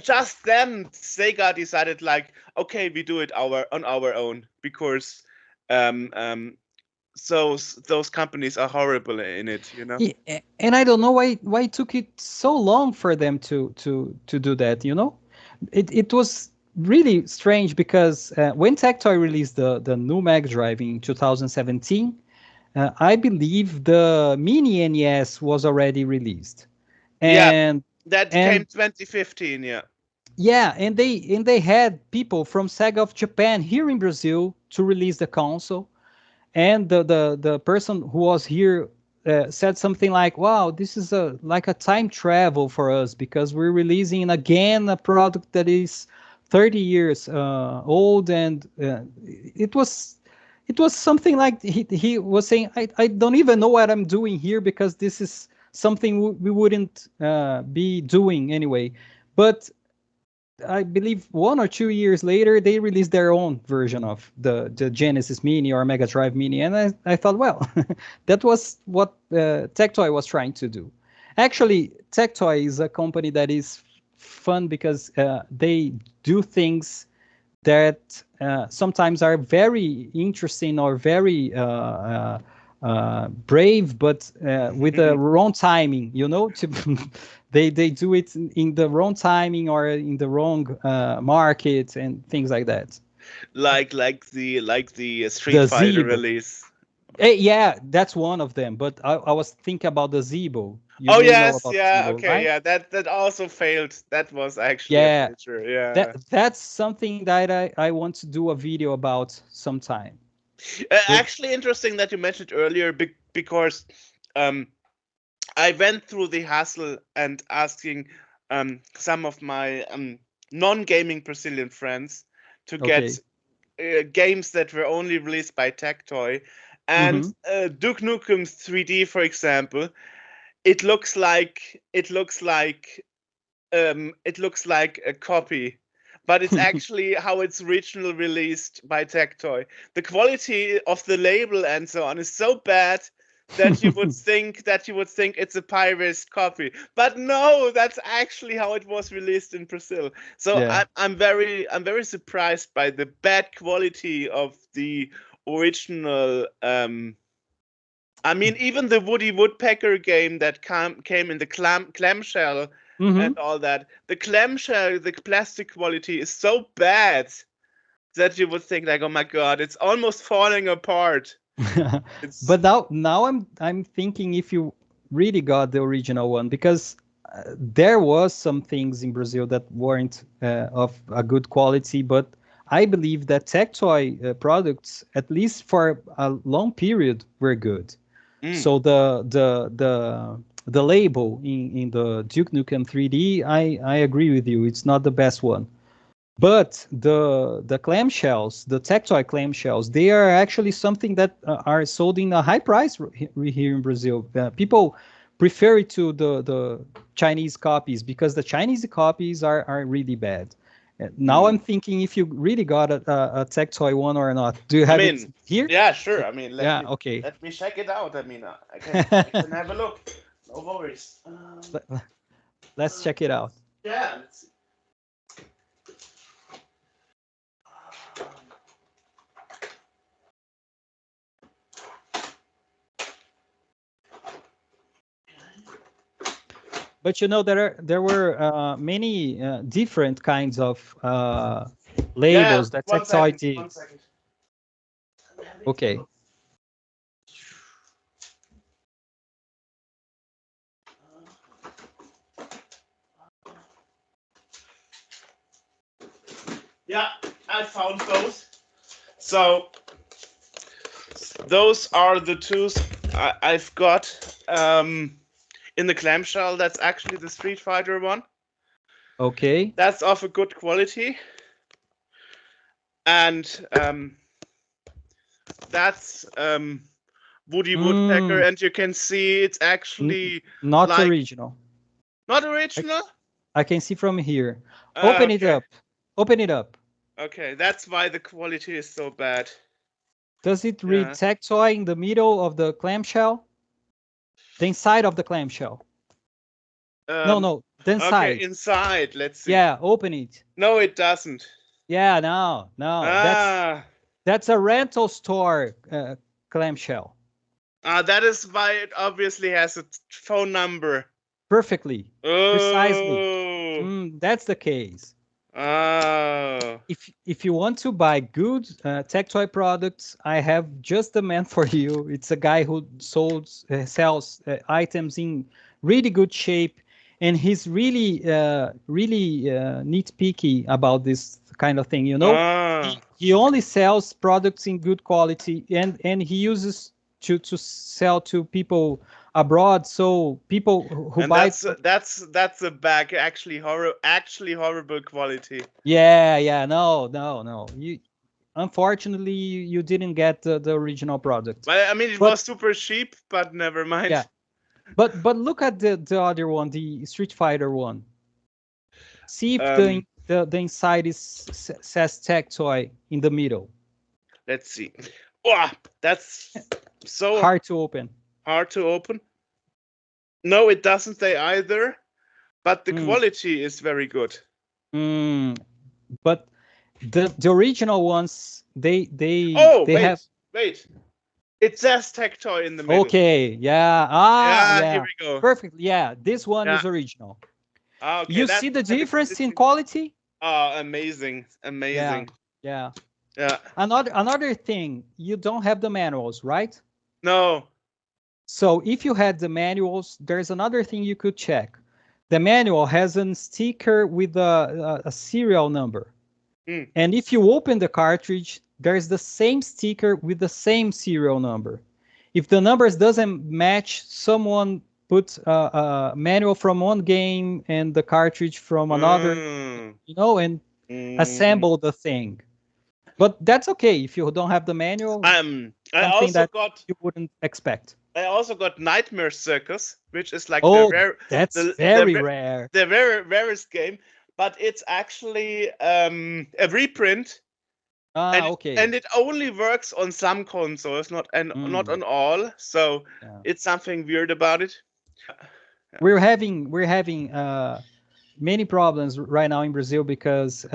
just then Sega decided, like, okay, we do it on our own, because so those companies are horrible in it. Yeah, and I don't know why it took it so long for them to do that. It was really strange, because when Tectoy released the new Mega Drive in 2017, I believe the Mini NES was already released. And that came 2015. Yeah, and they had people from Sega of Japan here in Brazil to release the console, and the person who was here said something like, "Wow, this is like a time travel for us, because we're releasing again a product that is 30 years old," and it was something like he was saying, I don't even know what I'm doing here, because this is something we wouldn't be doing anyway. But I believe 1 or 2 years later, they released their own version of the Genesis Mini or Mega Drive Mini. And I thought, well, that was what Tectoy was trying to do. Actually, Tectoy is a company that is fun, because they do things that sometimes are very interesting or very brave, but with the wrong timing, they do it in the wrong timing or in the wrong market and things like that. like the Street The Fighter Zeebo. release. Yeah, that's one of them. But I was thinking about the Zeebo. You Oh may know yes, about yeah, Zeebo, okay, right? yeah. That also failed. That was actually a Yeah, feature. Yeah. that's something that I want to do a video about sometime. Actually, interesting that you mentioned earlier because I went through the hassle and asking some of my non-gaming Brazilian friends to get Okay. games that were only released by Tectoy, and Mm-hmm. Duke Nukem 3D, for example, it looks like a copy, but it's actually how it's originally released by Tectoy. The quality of the label and so on is so bad that you would think it's a pirated copy. But no, that's actually how it was released in Brazil. So Yeah. I'm very surprised by the bad quality of the original. I mean, even the Woody Woodpecker game that came in the clamshell Mm-hmm. and all that, the clamshell, the plastic quality is so bad that you would think like, oh my god, it's almost falling apart. It's But now I'm thinking if you really got the original one, because there was some things in Brazil that weren't of a good quality, but I believe that Tectoy products, at least for a long period, were good. So the label in the Duke Nukem 3D, I agree with you. It's not the best one. But the clamshells, the Tectoy clamshells, they are actually something that are sold in a high price here in Brazil. People prefer it to the Chinese copies because the Chinese copies are really bad. Now I'm thinking if you really got a Tectoy one or not. Do you I have it mean, here? yeah, sure. I mean, Yeah, okay. let me check it out. I mean, I can have a look. No worries. Let's check it out. Yeah. Let's see. But you know there were many different kinds of Yeah. labels that One Tectoy second. did. One second. Okay. Yeah, I found those. So those are the two I've got in the clamshell. That's actually the Street Fighter one. Okay. That's of a good quality, and that's Woody Woodpecker, Mm, and you can see it's actually not like original. not I, original. I can see from here. Open it Okay, up. Open it up. okay, that's why the quality is so bad. Does it read Yeah. Tectoy in the middle of the clamshell? The inside of the clamshell. No, Um. no, the Okay, inside. inside. Let's see. Yeah, open it. No, it doesn't. Yeah, no. Ah. That's a rental store clamshell. That is why it obviously has a phone number. Perfectly. Precisely. Oh. That's the case. Oh. If you want to buy good Tectoy products, I have just the man for you. It's a guy who sells items in really good shape, and he's really nitpicky about this kind of thing. You know, Ah. he only sells products in good quality, and he uses to sell to people abroad. So people who And buy. that's a bag actually horrible quality. Yeah, no. You unfortunately you didn't get the original product. Well, I mean, it But was super cheap, but never mind. yeah, but look at the other one, the Street Fighter one. See if Um, the inside says Tectoy in the middle. let's see. Wow, that's so Hard to open. hard to open. No, it doesn't say either, but the Mm, quality is very good. but the original ones Oh, they have. wait. It says Tectoy in the middle. Okay, yeah. Yeah, here Yeah. we go. Perfect. Yeah, this one Yeah. is original. Okay, You that see the that difference in explains. quality? Oh, amazing, Yeah, amazing. yeah. Yeah. Another thing, you don't have the manuals, right? No. So if you had the manuals, there's another thing you could check. The manual has a sticker with a serial number. Mm. And if you open the cartridge, there's the same sticker with the same serial number. If the numbers doesn't match, someone put a manual from one game and the cartridge from another, and assemble the thing. But that's okay if you don't have the manual. Something that you wouldn't expect. I also got Nightmare Circus, which is like that's very rare. The very rarest game, but it's actually a reprint. Okay. And it only works on some consoles, not on all. So it's something weird about it. We're having many problems right now in Brazil because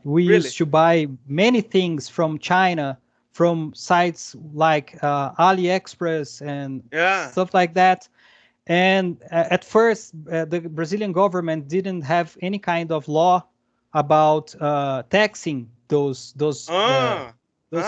we used to buy many things from China from sites like AliExpress and stuff like that. And at first, the Brazilian government didn't have any kind of law about taxing those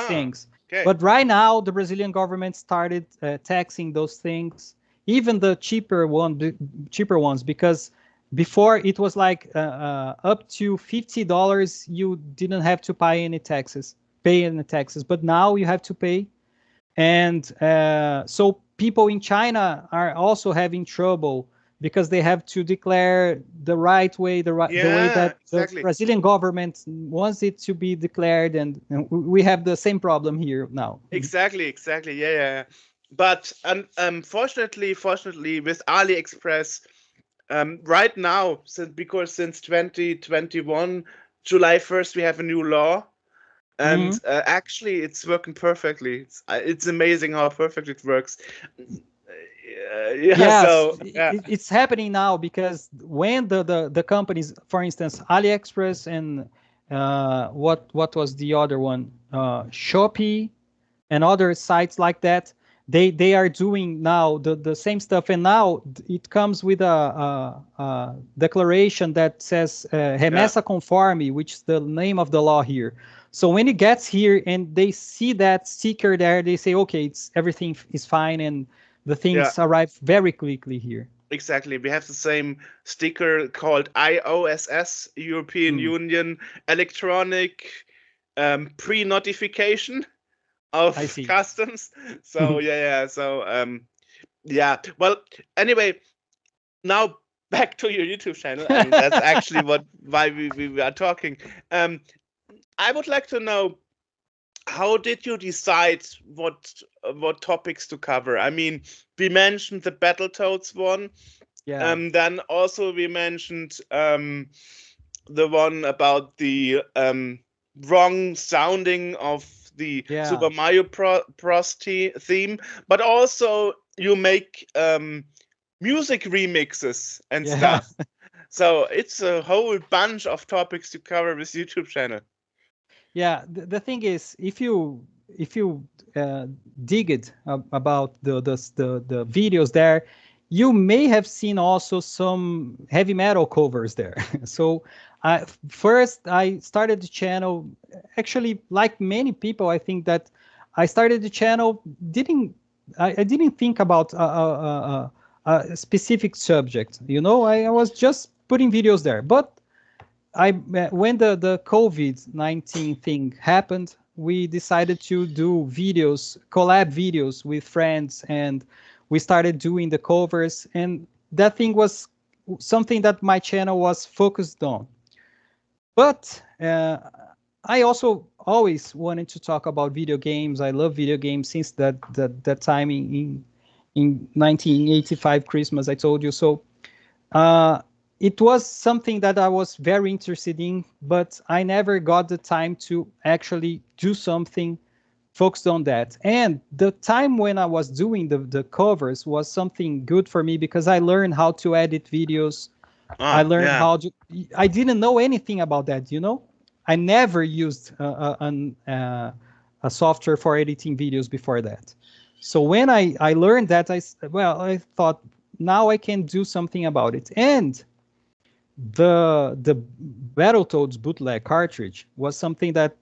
things. Okay. But right now, the Brazilian government started taxing those things, even the cheaper ones, because before it was like up to $50, you didn't have to pay any taxes. But now you have to pay, and so people in China are also having trouble because they have to declare the right way, the way that the Brazilian government wants it to be declared, and we have the same problem here now. Exactly, yeah. But fortunately, with AliExpress, right now, since 2021, July 1st, we have a new law. And actually, it's working perfectly. It's amazing how perfect it works. It's happening now because when the companies, for instance, AliExpress and what was the other one, Shopee, and other sites like that, they are doing now the same stuff, and now it comes with a declaration that says remessa conforme, which is the name of the law here. So when it gets here and they see that sticker there, they say, okay, everything is fine, and the things arrive very quickly here. Exactly. We have the same sticker called IOSS, European Union Electronic Pre-Notification of Customs. So Well, anyway, now back to your YouTube channel. I mean, that's actually why we are talking. I would like to know, how did you decide what topics to cover? I mean, we mentioned the Battletoads one. Then also we mentioned the one about the wrong sounding of the Super Mario Bros. Theme, but also you make music remixes and stuff. So it's a whole bunch of topics to cover with YouTube channel. Yeah, the thing is, if you dig it about the videos there, you may have seen also some heavy metal covers there. So first I started the channel, actually, like many people, I think that I started the channel, I didn't think about a specific subject, I was just putting videos there. But when the COVID-19 thing happened, we decided to do collab videos with friends, and we started doing the covers, and that thing was something that my channel was focused on. But I also always wanted to talk about video games. I love video games since that time in 1985 Christmas, I told you. So it was something that I was very interested in, but I never got the time to actually do something focused on that. And the time when I was doing the covers was something good for me because I learned how to edit videos. I learned how to. I didn't know anything about that, I never used a software for editing videos before that. So when I learned that, I thought, now I can do something about it. And the Battletoads bootleg cartridge was something that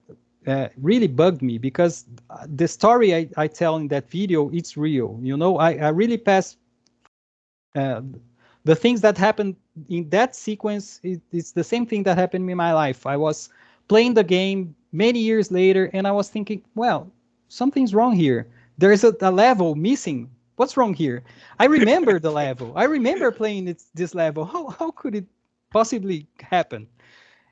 really bugged me, because the story I tell in that video, it's real. I really passed the things that happened in that sequence. It's the same thing that happened in my life. I was playing the game many years later, and I was thinking, well, something's wrong here. There's a level missing. What's wrong here? I remember the level. I remember playing this level. How could it possibly happen?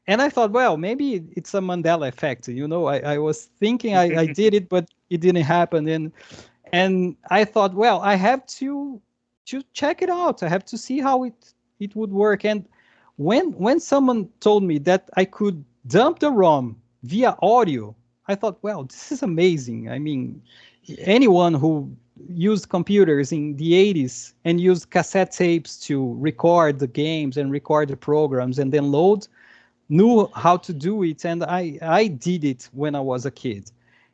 And I thought, well, maybe it's a Mandela effect. I was thinking I did it, but it didn't happen. And I thought, well, I have to check it out. I have to see how it would work. And when someone told me that I could dump the ROM via audio, I thought, well, this is amazing. I mean, anyone who used computers in the 80s and used cassette tapes to record the games and record the programs and then load knew how to do it. And I did it when I was a kid.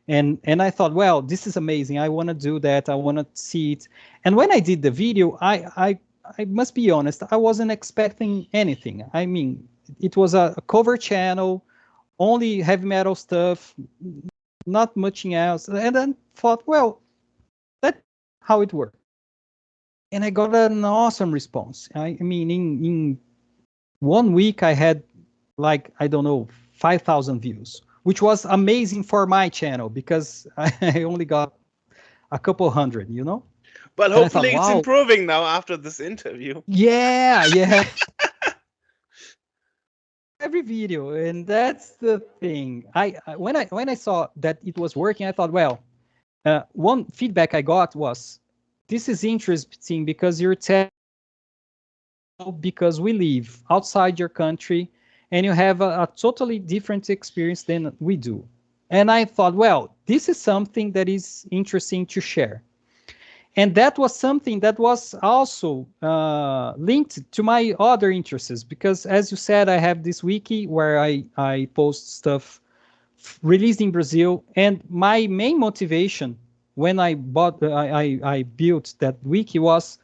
And I thought, well, this is amazing. I want to do that. I want to see it. And when I did the video, I must be honest, I wasn't expecting anything. I mean, it was a cover channel, only heavy metal stuff, not much else. And then thought, well, that's how it worked. And I got an awesome response. I mean, in 1 week, I had like, I don't know, 5,000 views, which was amazing for my channel, because I only got a couple hundred, But hopefully it's improving now after this interview. Yeah. Every video, and that's the thing. When I saw that it was working, I thought, well, one feedback I got was, this is interesting because you're telling, because we live outside your country and you have a totally different experience than we do. And I thought, well, this is something that is interesting to share. And that was something that was also linked to my other interests, because as you said, I have this wiki where I post stuff released in Brazil. And my main motivation when I built that wiki was,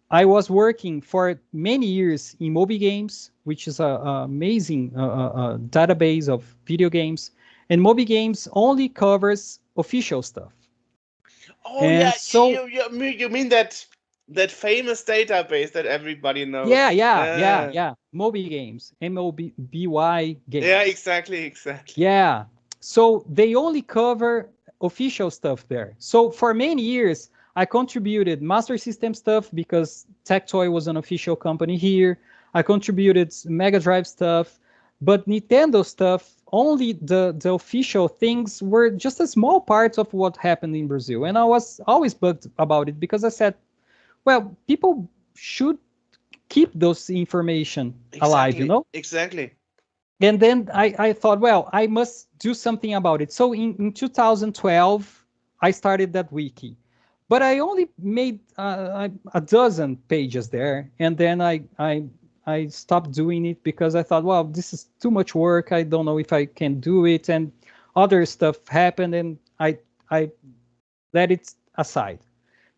I was working for many years in Moby Games, which is an amazing database of video games. And Moby Games only covers official stuff. Oh, and yeah, so you mean that famous database that everybody knows? Yeah. Moby Games, MOBY Games. Yeah, exactly. Yeah, so they only cover official stuff there. So for many years, I contributed Master System stuff because Tectoy was an official company here. I contributed Mega Drive stuff, but Nintendo stuff, only the official things were just a small part of what happened in Brazil. And I was always bugged about it, because I said, well, people should keep those information alive, Exactly. And then I thought, well, I must do something about it. So in 2012, I started that wiki. But I only made a dozen pages there, and then I stopped doing it because I thought, well, this is too much work. I don't know if I can do it, and other stuff happened, and I let it aside.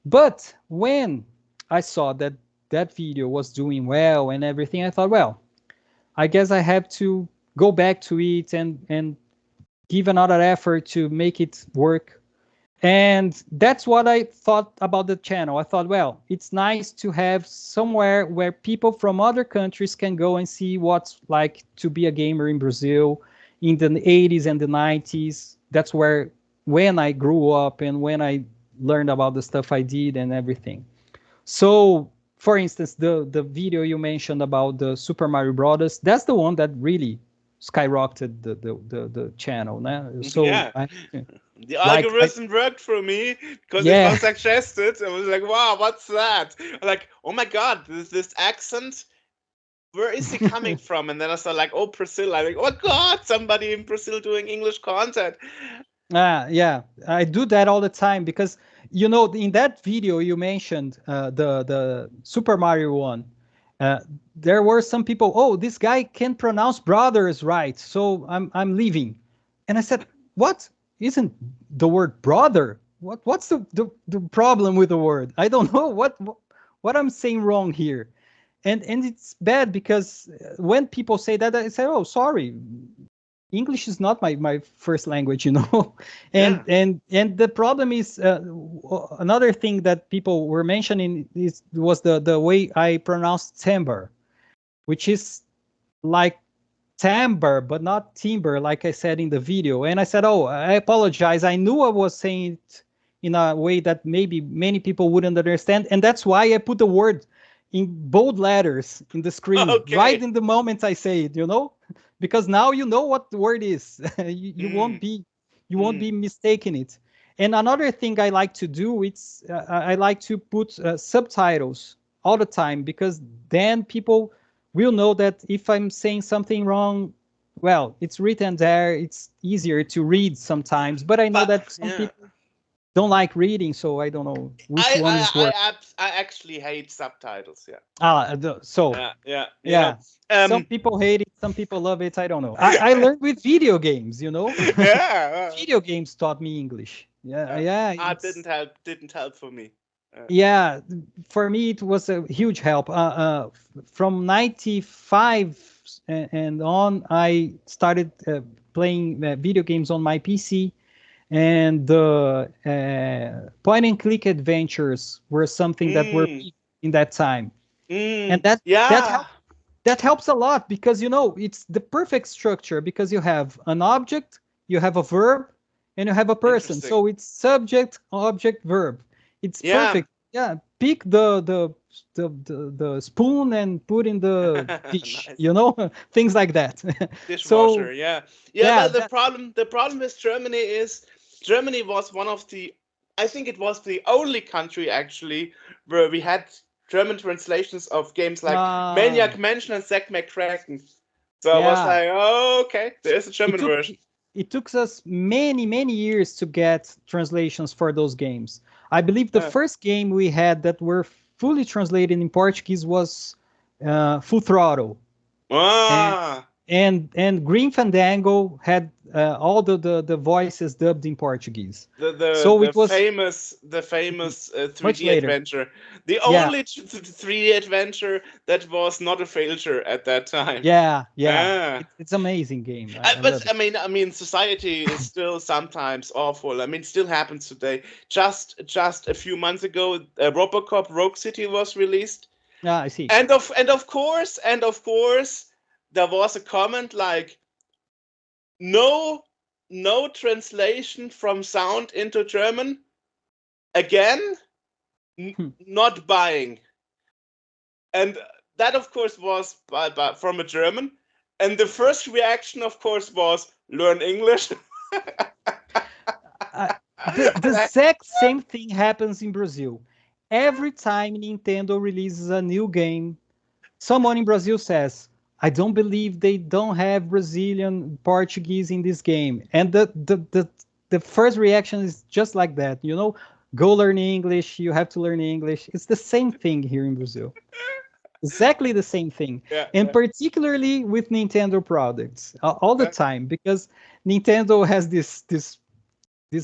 But when I saw that video was doing well and everything, I thought, well, I guess I have to go back to it and give another effort to make it work. And that's what I thought about the channel. I thought, well, it's nice to have somewhere where people from other countries can go and see what's like to be a gamer in Brazil in the 80s and the 90s. That's when I grew up and when I learned about the stuff I did and everything. So, for instance, the video you mentioned about the Super Mario Brothers, that's the one that really skyrocketed the channel. So yeah. The algorithm worked for me because it was suggested. I was like, wow, what's that? Like, oh my God, this accent. Where is he coming from? And then I saw like, oh, Brazil. I'm like, oh God, somebody in Brazil doing English content. Yeah, I do that all the time because, in that video you mentioned the Super Mario one. There were some people, oh, this guy can pronounce brothers right, so I'm leaving. And I said, what? Isn't the word brother? What's the problem with the word? I don't know what I'm saying wrong here. And it's bad because when people say that, I say, oh, sorry, English is not my first language, you know. And the problem is another thing that people were mentioning was the way I pronounced timber, which is like timber, but not timber, like I said in the video. And I said, oh, I apologize. I knew I was saying it in a way that maybe many people wouldn't understand. And that's why I put the word in bold letters in the screen, right in the moment I say it, you know, because now you know what the word is. You won't be mistaken it. And another thing I like to do, it's I like to put subtitles all the time, because then people will know that if I'm saying something wrong, well, it's written there. It's easier to read sometimes, but I know that some people don't like reading, so I don't know which one is what. I actually hate subtitles. Yeah. Yeah. Some people hate it, some people love it. I don't know. I learned with video games, you know. Video games taught me English. It didn't help for me. Yeah, for me it was a huge help. From 95 and on, I started playing video games on my PC, and the point and click adventures were something that were big in that time. And that helps a lot, because you know it's the perfect structure, because you have an object, you have a verb, and you have a person. So it's subject, object, verb. It's perfect. Yeah, pick the spoon and put in the dish. You know, things like that. Dishwasher. But the problem with Germany is Germany was one of the, I think it was the only country actually where we had German translations of games like Maniac Mansion and Zack McCracken. So I was like, oh, okay, there's a German version. It took us many years to get translations for those games. I believe the first game we had that were fully translated in Portuguese was Full Throttle. And Green Fandango had all the voices dubbed in Portuguese. The famous 3D adventure. The only 3D adventure that was not a failure at that time. It's an amazing game. I mean, society is still sometimes awful. I mean, still happens today. Just a few months ago, RoboCop Rogue City was released. I see. And of course, there was a comment like, no translation from sound into German. Again, not buying. And that, of course, was from a German. And the first reaction, of course, was learn English. The exact same thing happens in Brazil. Every time Nintendo releases a new game, someone in Brazil says, I don't believe they don't have Brazilian Portuguese in this game. And the first reaction is just like that, you know, go learn English, you have to learn English. It's the same thing here in Brazil. Exactly the same thing. Particularly with Nintendo products all the time, because Nintendo has this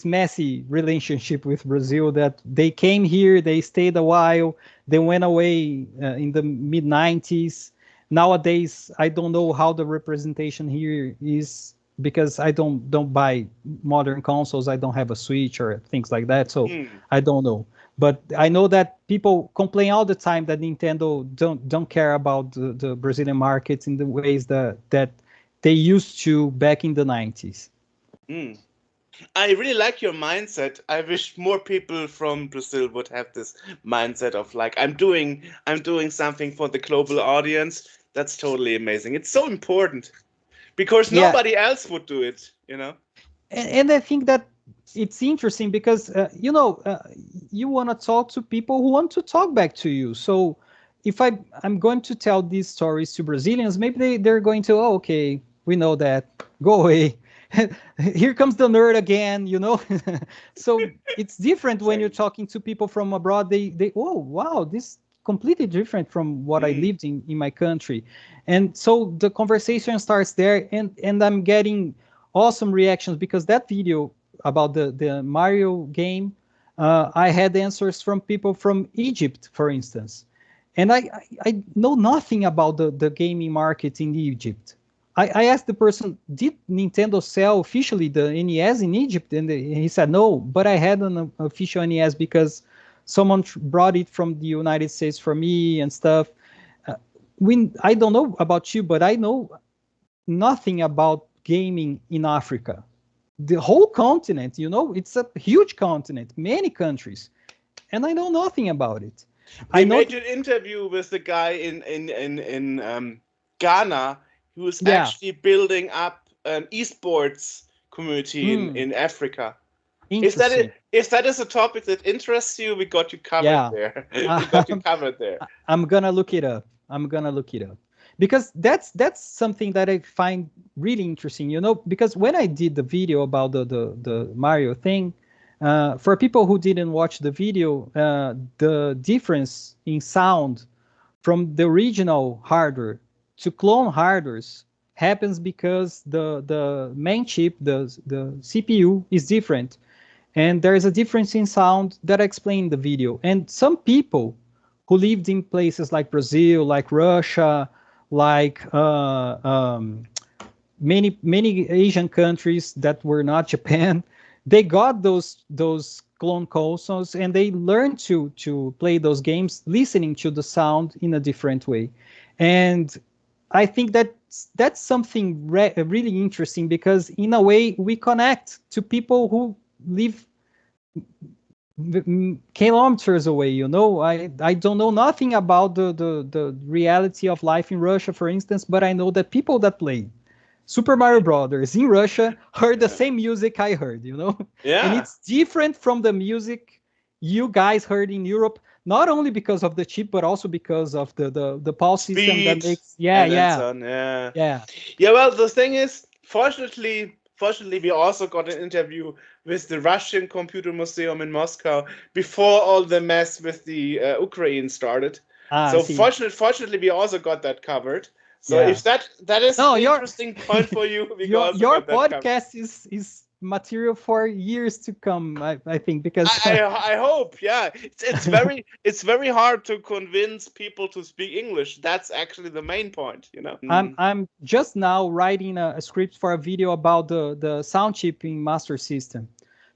messy relationship with Brazil, that they came here, they stayed a while, they went away in the mid-90s. Nowadays, I don't know how the representation here is, because I don't buy modern consoles. I don't have a Switch or things like that, so I don't know. But I know that people complain all the time that Nintendo don't care about the Brazilian markets in the ways that they used to back in the 90s. I really like your mindset. I wish more people from Brazil would have this mindset of like, I'm doing something for the global audience. That's totally amazing. It's so important, because nobody else would do it, you know? And I think that it's interesting, because, you know, you want to talk to people who want to talk back to you. So if I'm going to tell these stories to Brazilians, maybe they're going to, oh, okay, we know that, go away. Here comes the nerd again, you know. So it's different when you're talking to people from abroad. They oh, wow, this completely different from what I lived in my country. And so the conversation starts there, and I'm getting awesome reactions, because that video about the Mario game, I had answers from people from Egypt, for instance. And I know nothing about the gaming market in Egypt. I asked the person, did Nintendo sell officially the NES in Egypt? And he said, no, but I had an official NES because someone brought it from the United States for me and stuff. I don't know about you, but I know nothing about gaming in Africa. The whole continent, it's a huge continent, many countries, and I know nothing about it. I made an interview with the guy in Ghana who's actually building up an esports community in Africa. If that is a topic that interests you, we got you covered there. We got you covered there. I'm gonna look it up. Because that's something that I find really interesting, because when I did the video about the Mario thing, for people who didn't watch the video, the difference in sound from the original hardware to clone hardwares happens because the main chip, the CPU, is different. And there is a difference in sound that I explained in the video. And some people who lived in places like Brazil, like Russia, like many Asian countries that were not Japan, they got those clone consoles and they learned to play those games listening to the sound in a different way. And I think that's something really interesting, because in a way we connect to people who live kilometers away. I don't know nothing about the reality of life in Russia, for instance, but I know that people that play Super Mario Brothers in Russia heard the same music I heard, Yeah. And it's different from the music you guys heard in Europe, not only because of the chip, but also because of the pulse system that makes Well, the thing is, fortunately we also got an interview with the Russian Computer Museum in Moscow before all the mess with the Ukraine started. So fortunately we also got that covered. So if that is an interesting point for you, your podcast is material for years to come, I think, because I hope, it's very hard to convince people to speak English. That's actually the main point, I'm just now writing a script for a video about the sound chip in Master System,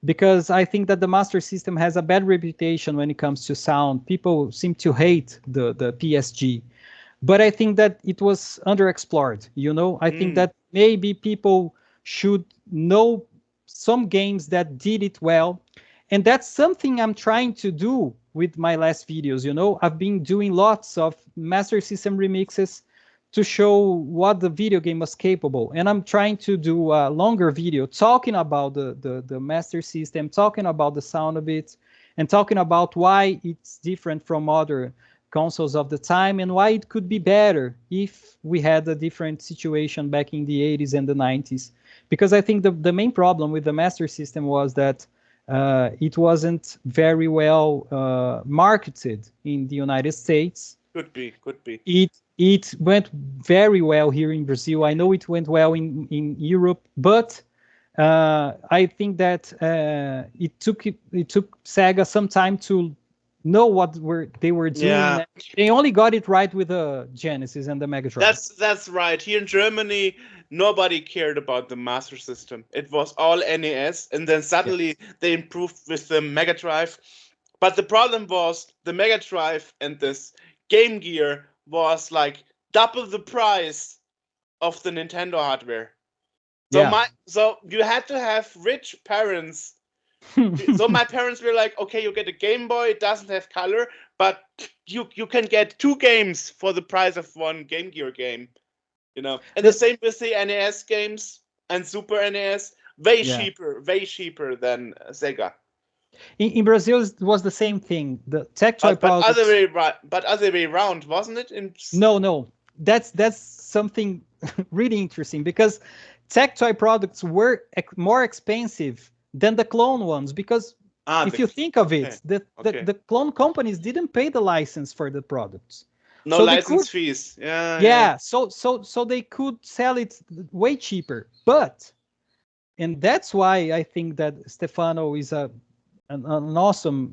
because I think that the Master System has a bad reputation when it comes to sound. People seem to hate the PSG. But I think that it was underexplored, I think that maybe people should know some games that did it well. And that's something I'm trying to do with my last videos, I've been doing lots of Master System remixes to show what the video game was capable. And I'm trying to do a longer video talking about the Master System, talking about the sound of it, and talking about why it's different from other consoles of the time and why it could be better if we had a different situation back in the 80s and the 90s. Because I think the main problem with the Master System was that it wasn't very well marketed in the United States. Could be. It went very well here in Brazil. I know it went well in Europe, but I think that it took Sega some time to know what they were doing. Yeah. They only got it right with the Genesis and the Mega Drive. That's right. Here in Germany, nobody cared about the Master System. It was all NES, and then suddenly they improved with the Mega Drive. But the problem was the Mega Drive and this Game Gear was like double the price of the Nintendo hardware. So you had to have rich parents. So my parents were like, okay, you get a Game Boy, it doesn't have color, but you can get 2 games for the price of one Game Gear game, And the same with the NES games and Super NES, way cheaper than Sega. In Brazil, it was the same thing. The tactile products. But other way around, wasn't it? No. That's something really interesting, because tactile products were more expensive than the clone ones, because if you think of it, the clone companies didn't pay the license for the products. No license fees. So they could sell it way cheaper. And that's why I think that Stefano is an awesome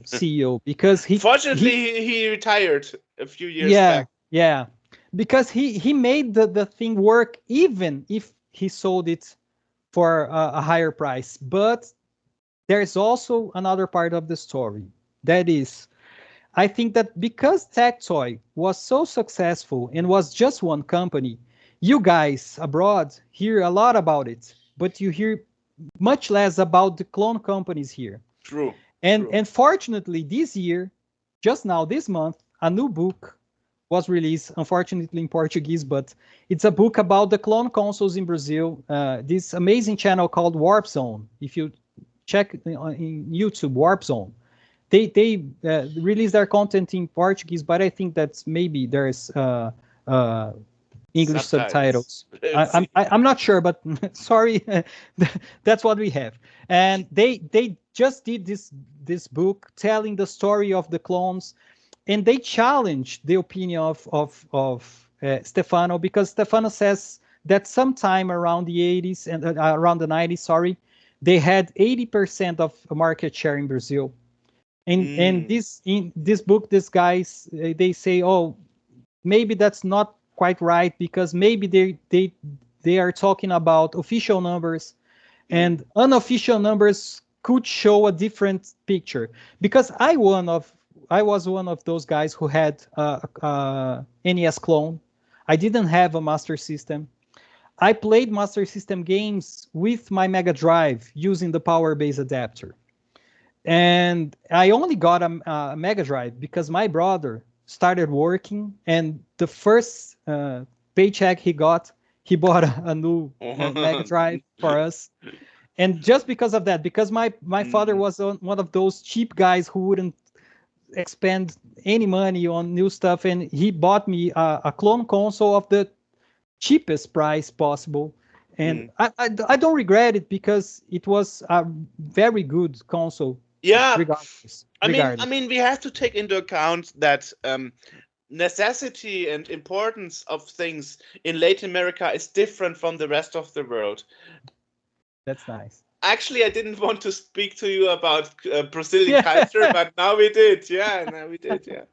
CEO, because fortunately he retired a few years back. Yeah. because he made the thing work even if he sold it for a higher price. But there's also another part of the story. That is, I think that because Tectoy was so successful and was just one company, you guys abroad hear a lot about it, but you hear much less about the clone companies here. True. And fortunately, this year, just now this month, a new book was released, unfortunately in Portuguese, but it's a book about the clone consoles in Brazil. This amazing channel called Warp Zone. If you check in YouTube, Warp Zone, they release their content in Portuguese, but I think that's maybe there's English subtitles. I'm not sure, but sorry, that's what we have. And they just did this book telling the story of the clones, and they challenged the opinion of Stefano, because Stefano says that sometime around the 80s and around the 90s, sorry, they had 80% of market share in Brazil. And in this book, these guys they say, oh, maybe that's not quite right, because maybe they are talking about official numbers, and unofficial numbers could show a different picture. Because I was one of those guys who had a NES clone. I didn't have a Master System. I played Master System games with my Mega Drive using the power base adapter. And I only got a Mega Drive because my brother started working, and the first paycheck he got, he bought a new Mega Drive for us. And just because of that, because my father was one of those cheap guys who wouldn't expend any money on new stuff, and he bought me a clone console of the cheapest price possible. And I don't regret it, because it was a very good console. Yeah, regardless. I mean, we have to take into account that necessity and importance of things in Latin America is different from the rest of the world. That's nice. Actually, I didn't want to speak to you about Brazilian culture, but now we did. Yeah, now we did.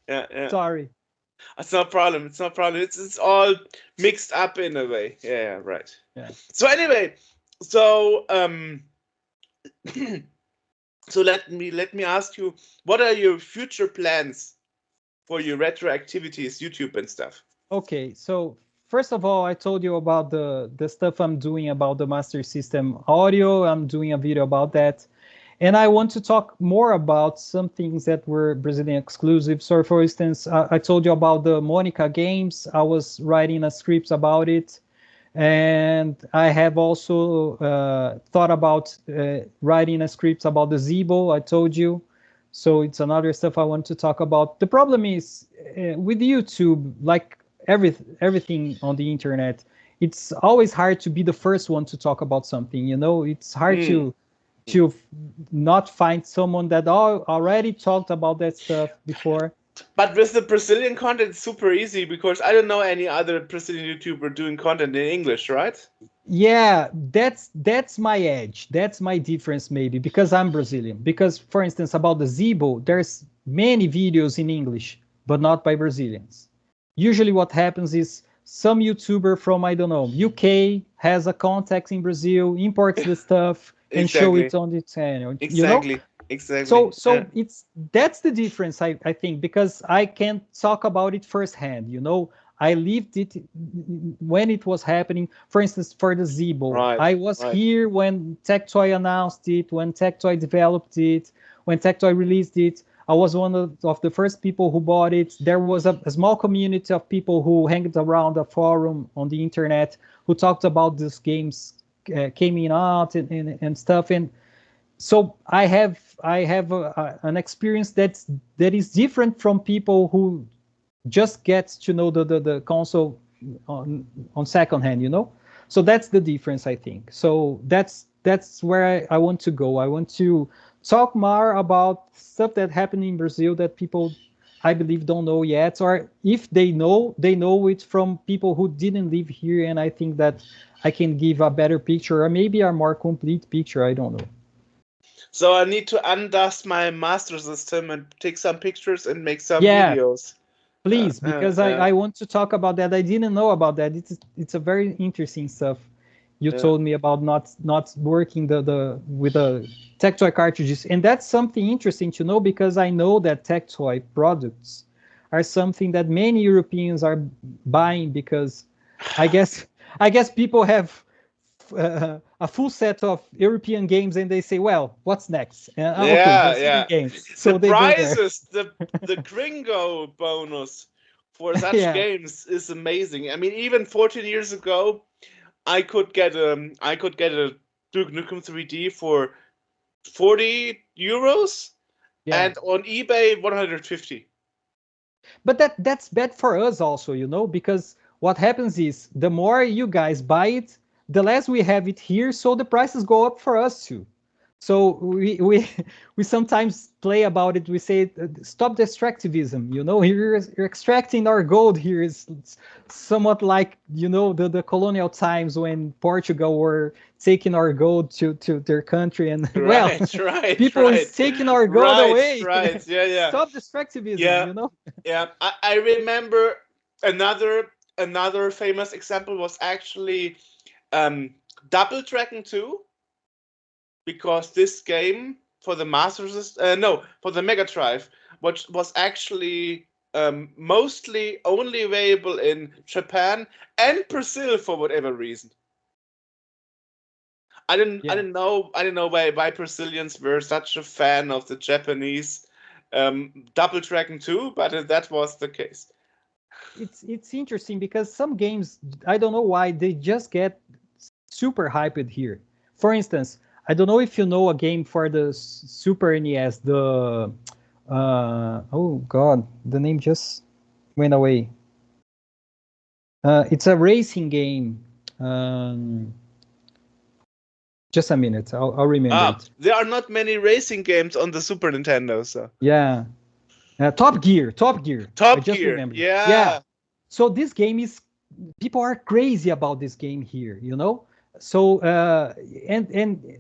Yeah. Sorry. It's no problem. It's all mixed up in a way. Yeah, right. Yeah. So anyway, so so let me ask you, what are your future plans for your retro activities, YouTube and stuff? Okay, so first of all, I told you about the stuff I'm doing about the Master System audio. I'm doing a video about that. And I want to talk more about some things that were Brazilian exclusive. So for instance, I told you about the Monica games. I was writing a script about it. And I have also thought about writing a script about the Zeebo, I told you. So it's another stuff I want to talk about. The problem is with YouTube, like everything on the internet, it's always hard to be the first one to talk about something. You know, it's hard to not find someone that already talked about that stuff before. But with the Brazilian content, it's super easy, because I don't know any other Brazilian YouTuber doing content in English, right? Yeah, that's my edge. That's my difference, maybe, because I'm Brazilian. Because, for instance, about the Zeebo, there's many videos in English, but not by Brazilians. Usually what happens is some YouTuber from, I don't know, UK has a contact in Brazil, imports the stuff, and show it on the channel. Exactly. You know? Exactly. So that's the difference, I think, because I can talk about it firsthand. You know, I lived it when it was happening. For instance, for the Zeebo, I was here when Tectoy announced it, when Tectoy developed it, when Tectoy released it. I was one of the first people who bought it. There was a small community of people who hanged around a forum on the internet who talked about these games coming out and stuff. And so I have an experience that is different from people who just get to know the console on second hand, you know. So that's the difference, I think. So that's where I want to go. I want to talk more about stuff that happened in Brazil that people, I believe, don't know yet, or if they know it from people who didn't live here. And I think that I can give a better picture, or maybe a more complete picture. I don't know. So I need to undust my Master System and take some pictures and make some videos. Please, because I want to talk about that. I didn't know about that. It's a very interesting stuff. You told me about not working with the Tectoy cartridges, and that's something interesting to know because I know that Tectoy products are something that many Europeans are buying because I guess people have a full set of European games and they say, well, what's next? Okay, Brazilian games. So the they prizes, the gringo bonus for such games is amazing. I mean, even 14 years ago, I could get a Duke Nukem 3D for 40 euros, and on eBay 150. But that's bad for us also, because what happens is the more you guys buy it, the less we have it here, so the prices go up for us too. So we sometimes play about it. We say, stop the extractivism. You're extracting our gold here. Is somewhat like the colonial times when Portugal were taking our gold to their country, and people is taking our gold away. Right. Yeah. Stop the extractivism. Yeah. I remember another famous example was actually Double Dragon 2. Because this game for the for the Mega Drive, which was actually mostly only available in Japan and Brazil for whatever reason. I didn't know why Brazilians were such a fan of the Japanese Double Dragon 2, but that was the case. It's interesting because some games, I don't know why, they just get super hyped here. For instance, I don't know if you know a game for the Super NES, the oh god, the name just went away. It's a racing game. Just a minute, I'll remember it. There are not many racing games on the Super Nintendo, so. Yeah. Top Gear. I just remembered. Yeah. So this game people are crazy about this game here, So and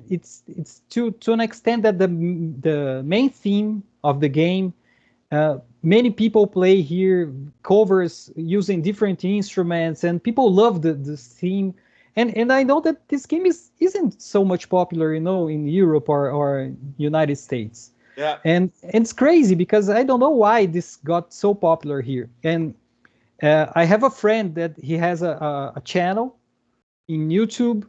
it's to an extent that the main theme of the game, many people play here covers using different instruments, and people love the theme. And I know that this game isn't so much popular, in Europe or United States. Yeah. And it's crazy because I don't know why this got so popular here. And I have a friend that he has a channel in YouTube,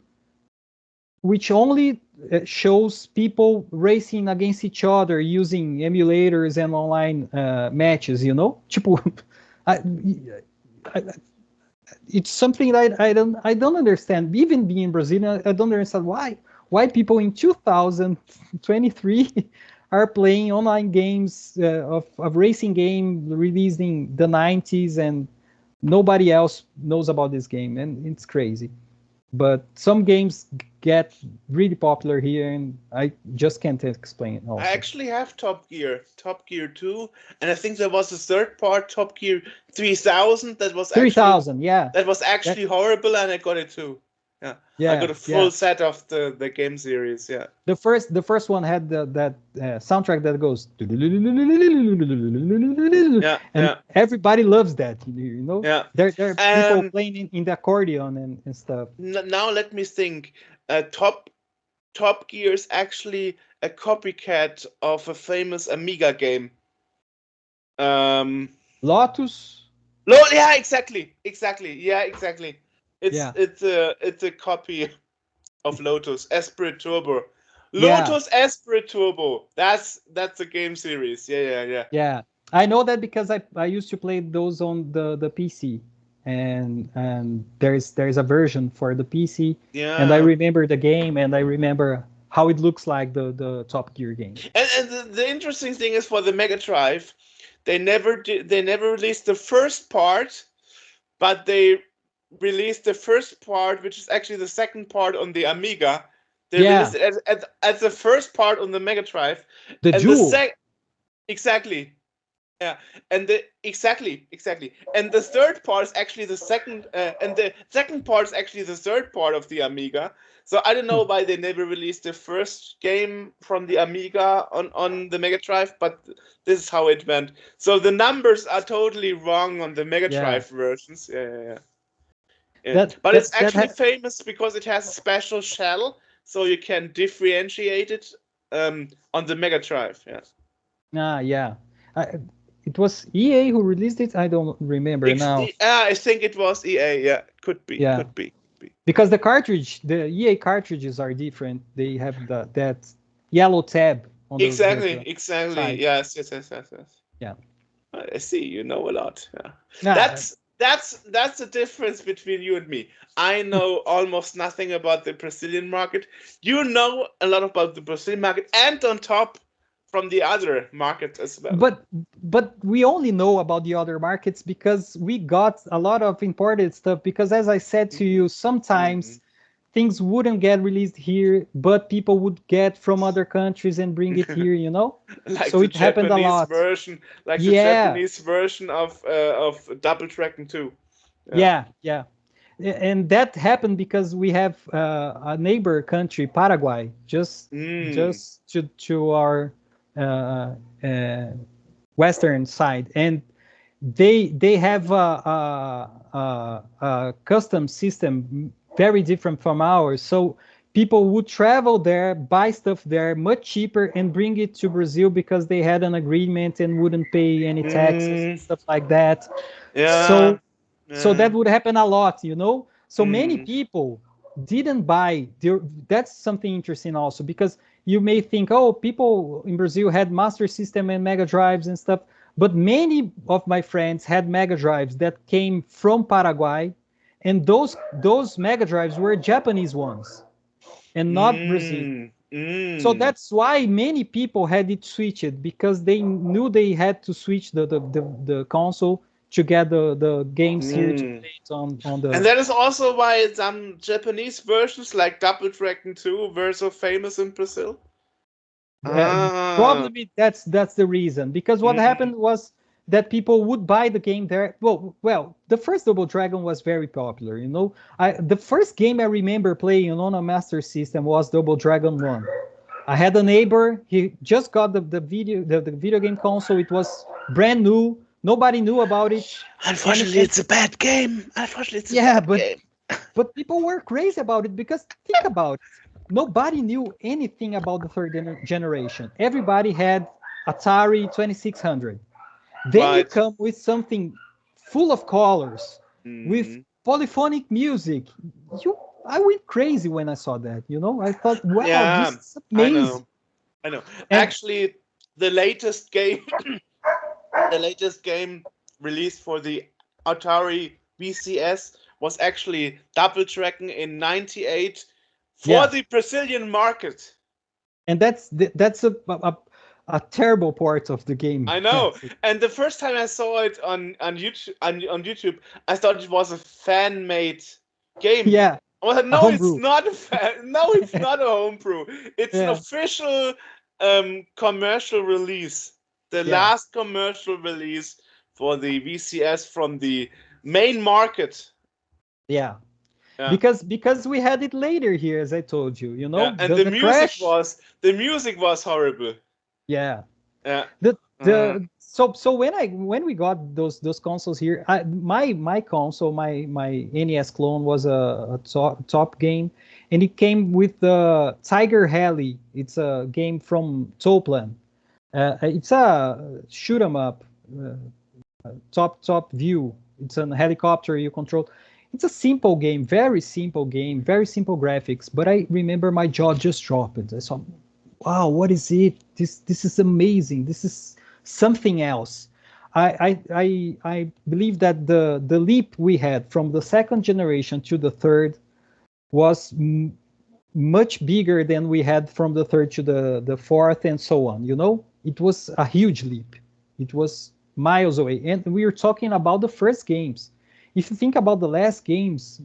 which only shows people racing against each other using emulators and online matches, Tipo, it's something that I don't understand. Even being Brazilian, I don't understand why people in 2023 are playing online games of racing game released in the 90s, and nobody else knows about this game, and it's crazy. But some games get really popular here, and I just can't explain it also. I actually have Top Gear 2, and I think there was a third part, Top Gear 3000, that was 3000, yeah. That was actually horrible, and I got it too. Yeah. I got a full set of the game series. Yeah. The first one had that soundtrack that goes, and everybody loves that. Yeah. There are people playing in the accordion and stuff. Now let me think. Top Gear is actually a copycat of a famous Amiga game. Lotus. Yeah, exactly. Yeah, exactly. It's a copy of Lotus Esprit Turbo. Lotus Esprit Turbo. That's a game series. Yeah. Yeah, I know that because I used to play those on the PC, and there's a version for the PC. Yeah. And I remember the game, and I remember how it looks like the Top Gear game. And the interesting thing is, for the Mega Drive, they never released the first part, but they released the first part, which is actually the second part on the Amiga. They released it as the first part on the Mega Drive. The Duel. Exactly. Yeah, and exactly, and the third part is actually the second, and the second part is actually the third part of the Amiga. So I don't know why they never released the first game from the Amiga on the Mega Drive, but this is how it went. So the numbers are totally wrong on the Mega Drive versions. Yeah. But it's actually famous because it has a special shell, so you can differentiate it on the Mega Drive. Yeah. Yeah. It was EA who released it. I don't remember now. I think it was EA. Yeah, could be. Yeah. Could be. Because the EA cartridges are different. They have that yellow tab on the Exactly. side. Yes. Yeah. I see. You know a lot. Yeah. That's the difference between you and me. I know almost nothing about the Brazilian market. You know a lot about the Brazilian market, and on top from the other markets as well. But we only know about the other markets because we got a lot of imported stuff. Because as I said to you, sometimes things wouldn't get released here, but people would get from other countries and bring it here. Like so the it happened a lot. Version, like the Japanese version of Double Dragon 2. Yeah. And that happened because we have a neighbor country, Paraguay, just to our western side, and they have a custom system very different from ours. So people would travel there, buy stuff there much cheaper, and bring it to Brazil because they had an agreement and wouldn't pay any taxes and stuff like that. Yeah. So that would happen a lot, So many people didn't buy. That's something interesting also, because you may think, oh, people in Brazil had Master System and Mega Drives and stuff, but many of my friends had Mega Drives that came from Paraguay, and those Mega Drives were Japanese ones and not Brazil. So that's why many people had it switched, because they knew they had to switch the console to get the games here to play it on the. And that is also why some Japanese versions like Double Dragon 2 were so famous in Brazil. Probably that's the reason, because what happened was that people would buy the game there. Well, the first Double Dragon was very popular, the first game I remember playing on a Master System was Double Dragon 1. I had a neighbor, he just got the video game console. It was brand new. Nobody knew about it. Unfortunately, it's a bad game. But people were crazy about it, because think about it. Nobody knew anything about the third generation. Everybody had Atari 2600. Then you come with something full of colors, with polyphonic music. I went crazy when I saw that. I thought, wow, this is amazing. I know. Actually, the latest game, released for the Atari VCS was actually Double Dragon in '98 for the Brazilian market. And that's a terrible part of the game. I know. And the first time I saw it on YouTube, I thought it was a fan-made game. Yeah. I was like, no, it's not it's not a homebrew. It's an official commercial release. The last commercial release for the VCS from the main market. Yeah. Because we had it later here, as I told you, and the music was horrible. Yeah. So when we got those consoles here, my console, my NES clone was a top game, and it came with the Tiger Heli. It's a game from Toplan. It's a shoot 'em up, top view. It's a helicopter you control. It's a simple game, very simple graphics. But I remember my jaw just dropped. I saw, wow, what is it? This is amazing. This is something else. I believe that the leap we had from the second generation to the third was much bigger than we had from the third to the fourth and so on. It was a huge leap. It was miles away, and we are talking about the first games. If you think about the last games,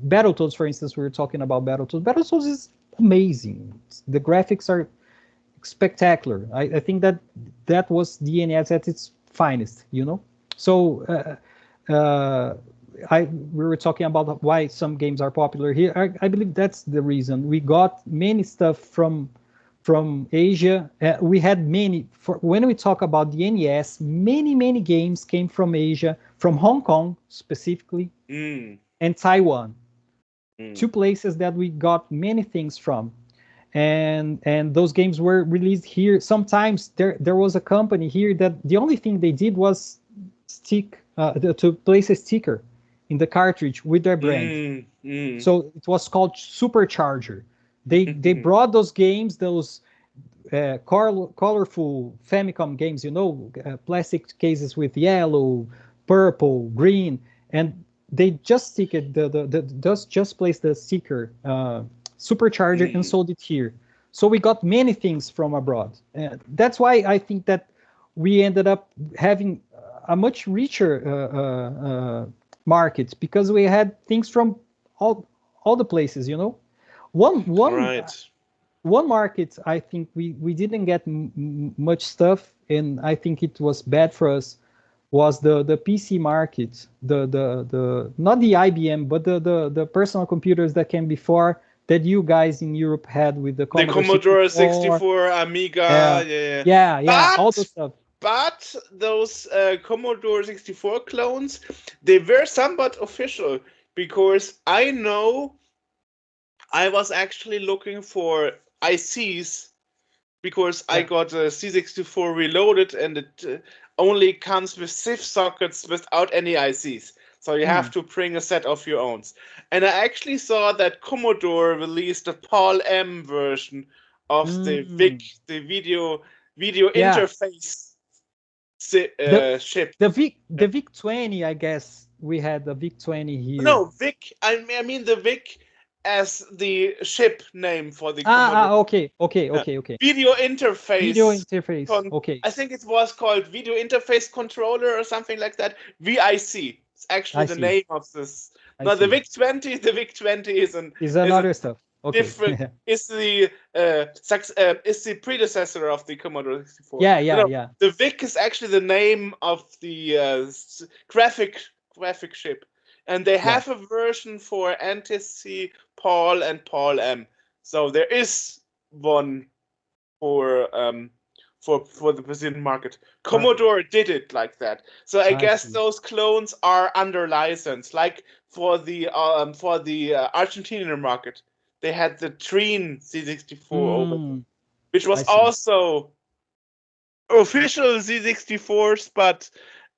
Battletoads, for instance, we were talking about Battletoads. Battletoads is amazing. The graphics are spectacular. I think that was the NES at its finest, you know. So we were talking about why some games are popular here. I believe that's the reason. We got many stuff from Asia. We had many. When we talk about the NES, many games came from Asia, from Hong Kong specifically, and Taiwan. Two places that we got many things from. And those games were released here. Sometimes there was a company here that the only thing they did was to place a sticker in the cartridge with their brand. So it was called Supercharger. They brought those games, those colorful Famicom games, you know, plastic cases with yellow, purple, green, and they just just placed the sticker Supercharger and sold it here. So we got many things from abroad. That's why I think that we ended up having a much richer market, because we had things from all the places, you know. One market I think we didn't get much stuff, and I think it was bad for us, was the PC market, the not the IBM, but the personal computers that came before, that you guys in Europe had with the Commodore 64, Amiga, yeah, all the stuff. But those Commodore 64 clones, they were somewhat official, because I know I was actually looking for ICs, because I got a C64 Reloaded, and it only comes with CIF sockets without any ICs. So you have to bring a set of your own. And I actually saw that Commodore released a PAL M version of the VIC, the video interface chip. The VIC 20, I guess we had the VIC 20 here. No, VIC. I mean the VIC as the chip name for the Commodore. Okay. Video interface. Okay. I think it was called Video Interface Controller or something like that. VIC. It's actually the name of this. Now the VIC 20. The VIC 20 is another stuff. Okay. Different. Is the predecessor of the Commodore 64. Yeah. The VIC is actually the name of the graphic chip. And they have a version for NTSC, PAL, and PAL M. So there is one for the Brazilian market. Commodore did it like that. So I guess those clones are under license. Like for the Argentinian market, they had the Trine C64, which was also official C64s, but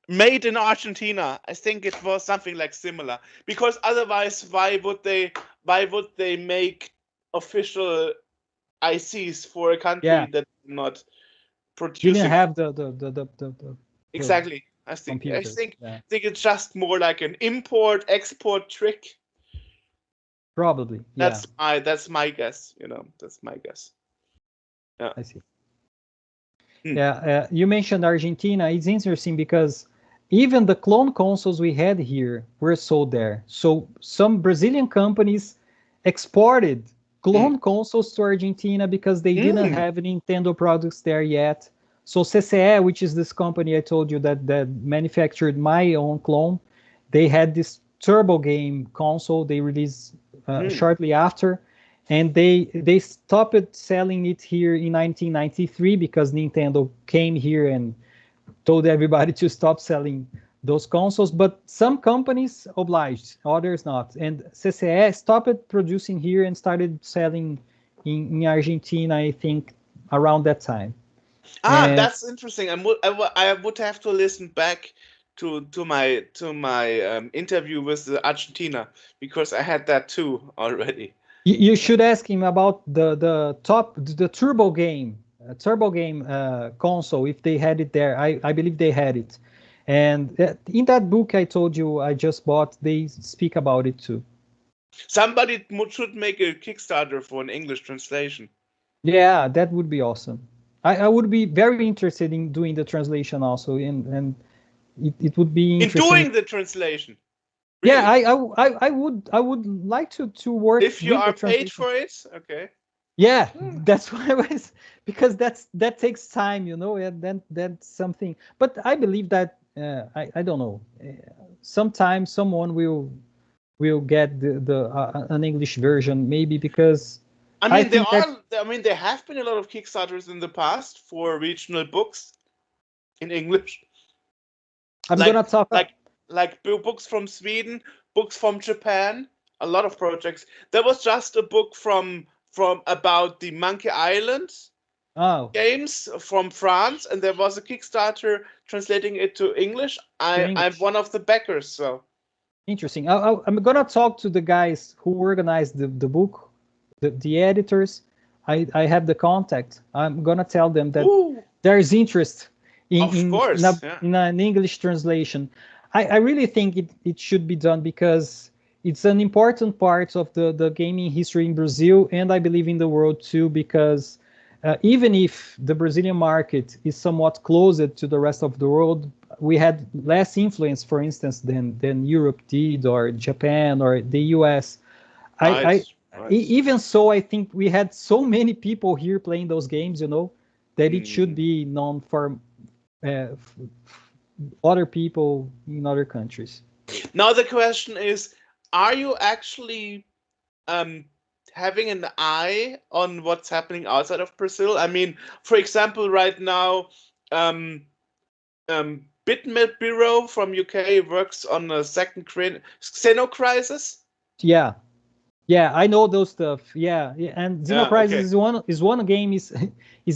made in Argentina. I think it was something like similar, because otherwise, why would they make official ICs for a country that not producing? Didn't have the exactly. I think it's just more like an import-export trick. Probably. That's my guess. You know, that's my guess. Yeah. I see. Yeah, you mentioned Argentina. It's interesting because even the clone consoles we had here were sold there. So some Brazilian companies exported clone consoles to Argentina because they didn't have Nintendo products there yet. So CCE, which is this company I told you that manufactured my own clone, they had this Turbo Game console they released shortly after. And they stopped selling it here in 1993 because Nintendo came here and told everybody to stop selling those consoles. But some companies obliged, others not. And CCE stopped producing here and started selling in Argentina, I think, around that time. That's interesting. I would have to listen back to my interview with the Argentina, because I had that too already. You should ask him about the Turbo Game console, if they had it there. I believe they had it, and in that book I told you I just bought, they speak about it too. Somebody should make a Kickstarter for an English translation. Yeah, that would be awesome. I would be very interested in doing the translation also, and it would be interesting. In doing the translation. Really? Yeah, I would like to work. If you are paid for it, okay. Yeah, that's why I was, because that takes time, and then that's something. But I believe that I don't know. Sometime someone will get the an English version, maybe, because I I mean, think that there have been a lot of Kickstarters in the past for regional books in English, I'm like gonna talk. books from Sweden, books from Japan, a lot of projects. There was just a book from about the Monkey Island Oh, games from France, and there was a Kickstarter translating it to English. to I'm English. one of the backers, so Interesting. I'm gonna talk to the guys who organized the book, the editors. I have the contact. I'm gonna tell them that Ooh, there is interest in of course, yeah. in an English translation. I really think it should be done, because it's an important part of the gaming history in Brazil, and I believe in the world too, because even if the Brazilian market is somewhat closer to the rest of the world, we had less influence, for instance, than Europe did, or Japan, or the US. Right, right. Even so, I think we had so many people here playing those games, that it should Mm. be known for other people in other countries. Now the question is, are you actually um, having an eye on what's happening outside of Brazil? I mean, for example, right now, Bitmap Bureau from UK works on a second Xeno Crisis. Yeah, yeah, I know those stuff. Yeah, yeah. And Yeah, Xenocrisis okay. is one game is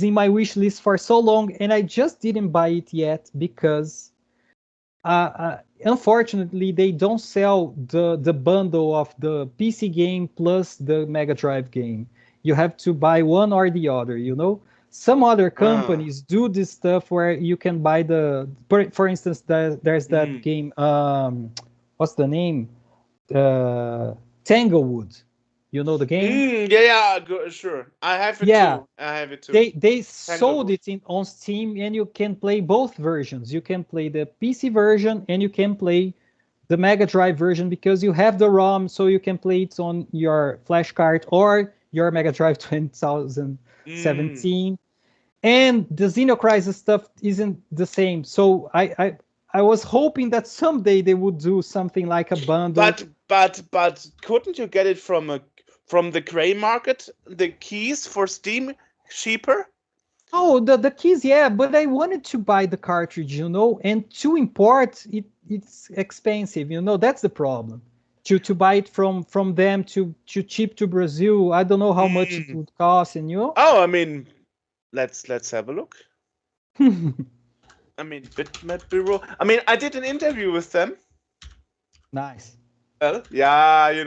in my wish list for so long, and I just didn't buy it yet because unfortunately they don't sell the bundle of the PC game plus the Mega Drive game. You have to buy one or the other. Some other Ah, companies do this stuff where you can buy for instance, there's that mm. game. What's the name? Tanglewood. You know the game? Yeah, yeah, sure. I have it Yeah, too. I have it too. they sold Tanglewood. it on Steam, and you can play both versions. You can play the PC version, and you can play the Mega Drive version, because you have the ROM, so you can play it on your flash card or your Mega Drive Mm. 2017. And the Xenocrisis stuff isn't the same. So I was hoping that someday they would do something like a bundle. But couldn't you get it from the gray market? The keys for Steam cheaper? Oh, the keys, yeah, but I wanted to buy the cartridge, and to import it's expensive, that's the problem. To buy it from them to ship to Brazil, I don't know how much it Mm. would cost, and Oh, I mean, let's have a look. I mean, Bitmap Bureau. I mean, I did an interview with them. Nice. Well, yeah, you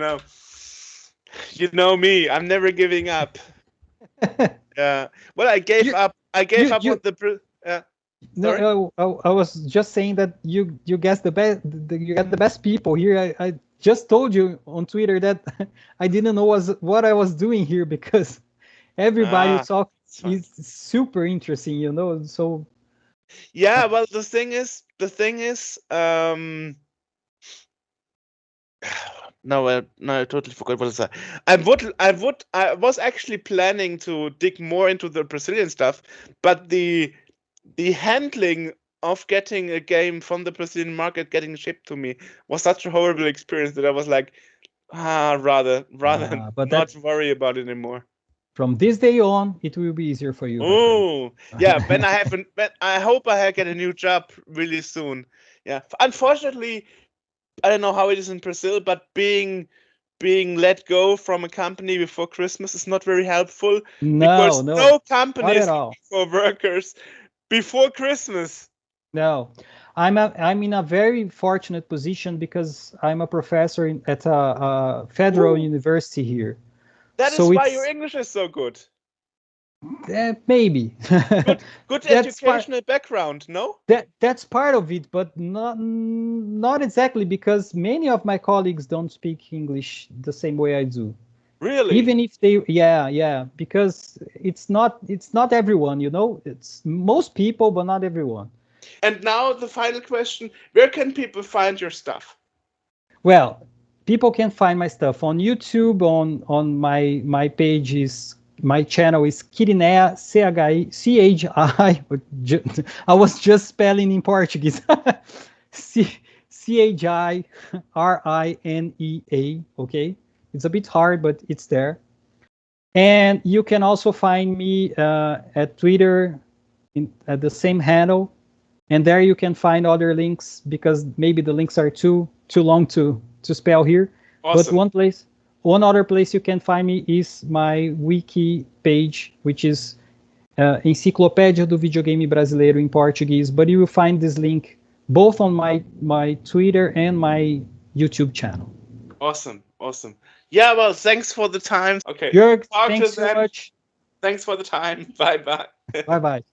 know me. I'm never giving up. Yeah. Well, I gave you up. I gave you up on you the. Sorry. no, I was just saying that you guess the best, you got the best people here. I just told you on Twitter that I didn't know what I was doing here, because everybody who Ah, talks it's fine. is super interesting, so Yeah. Well, the thing is. No, no, I totally forgot what I said. I was actually planning to dig more into the Brazilian stuff, but the handling of getting a game from the Brazilian market getting shipped to me was such a horrible experience that I was like, rather but not that worry about it anymore. from this day on, it will be easier for you, my friend. Oh, yeah. When I hope get a new job really soon. Yeah. Unfortunately, I don't know how it is in Brazil, but being let go from a company before Christmas is not very helpful No, because no, no company not at is all. looking for workers before Christmas. No, I'm in a very fortunate position because I'm a professor at a federal Ooh, university here. that So is why your it's English is so good. maybe Good that's part educational background, no? that's part of it, but not exactly, because many of my colleagues don't speak English the same way I do. Really? Even if they, yeah, because it's not everyone, it's most people, but not everyone. And now the final question: where can people find your stuff? Well, people can find my stuff on YouTube, on my pages, my channel is Chirinea, CHI. I was just spelling in Portuguese. CHIRINEA. Okay, it's a bit hard, but it's there. And you can also find me at Twitter at the same handle, and there you can find other links because maybe the links are too long to spell here. Awesome. But one other place you can find me is my wiki page, which is Enciclopédia do Videogame Brasileiro in Portuguese. But you will find this link both on my Twitter and my YouTube channel. Awesome. Yeah, well, thanks for the time. Okay. Jörg, thanks so much. Thanks for the time. Bye-bye. Bye-bye.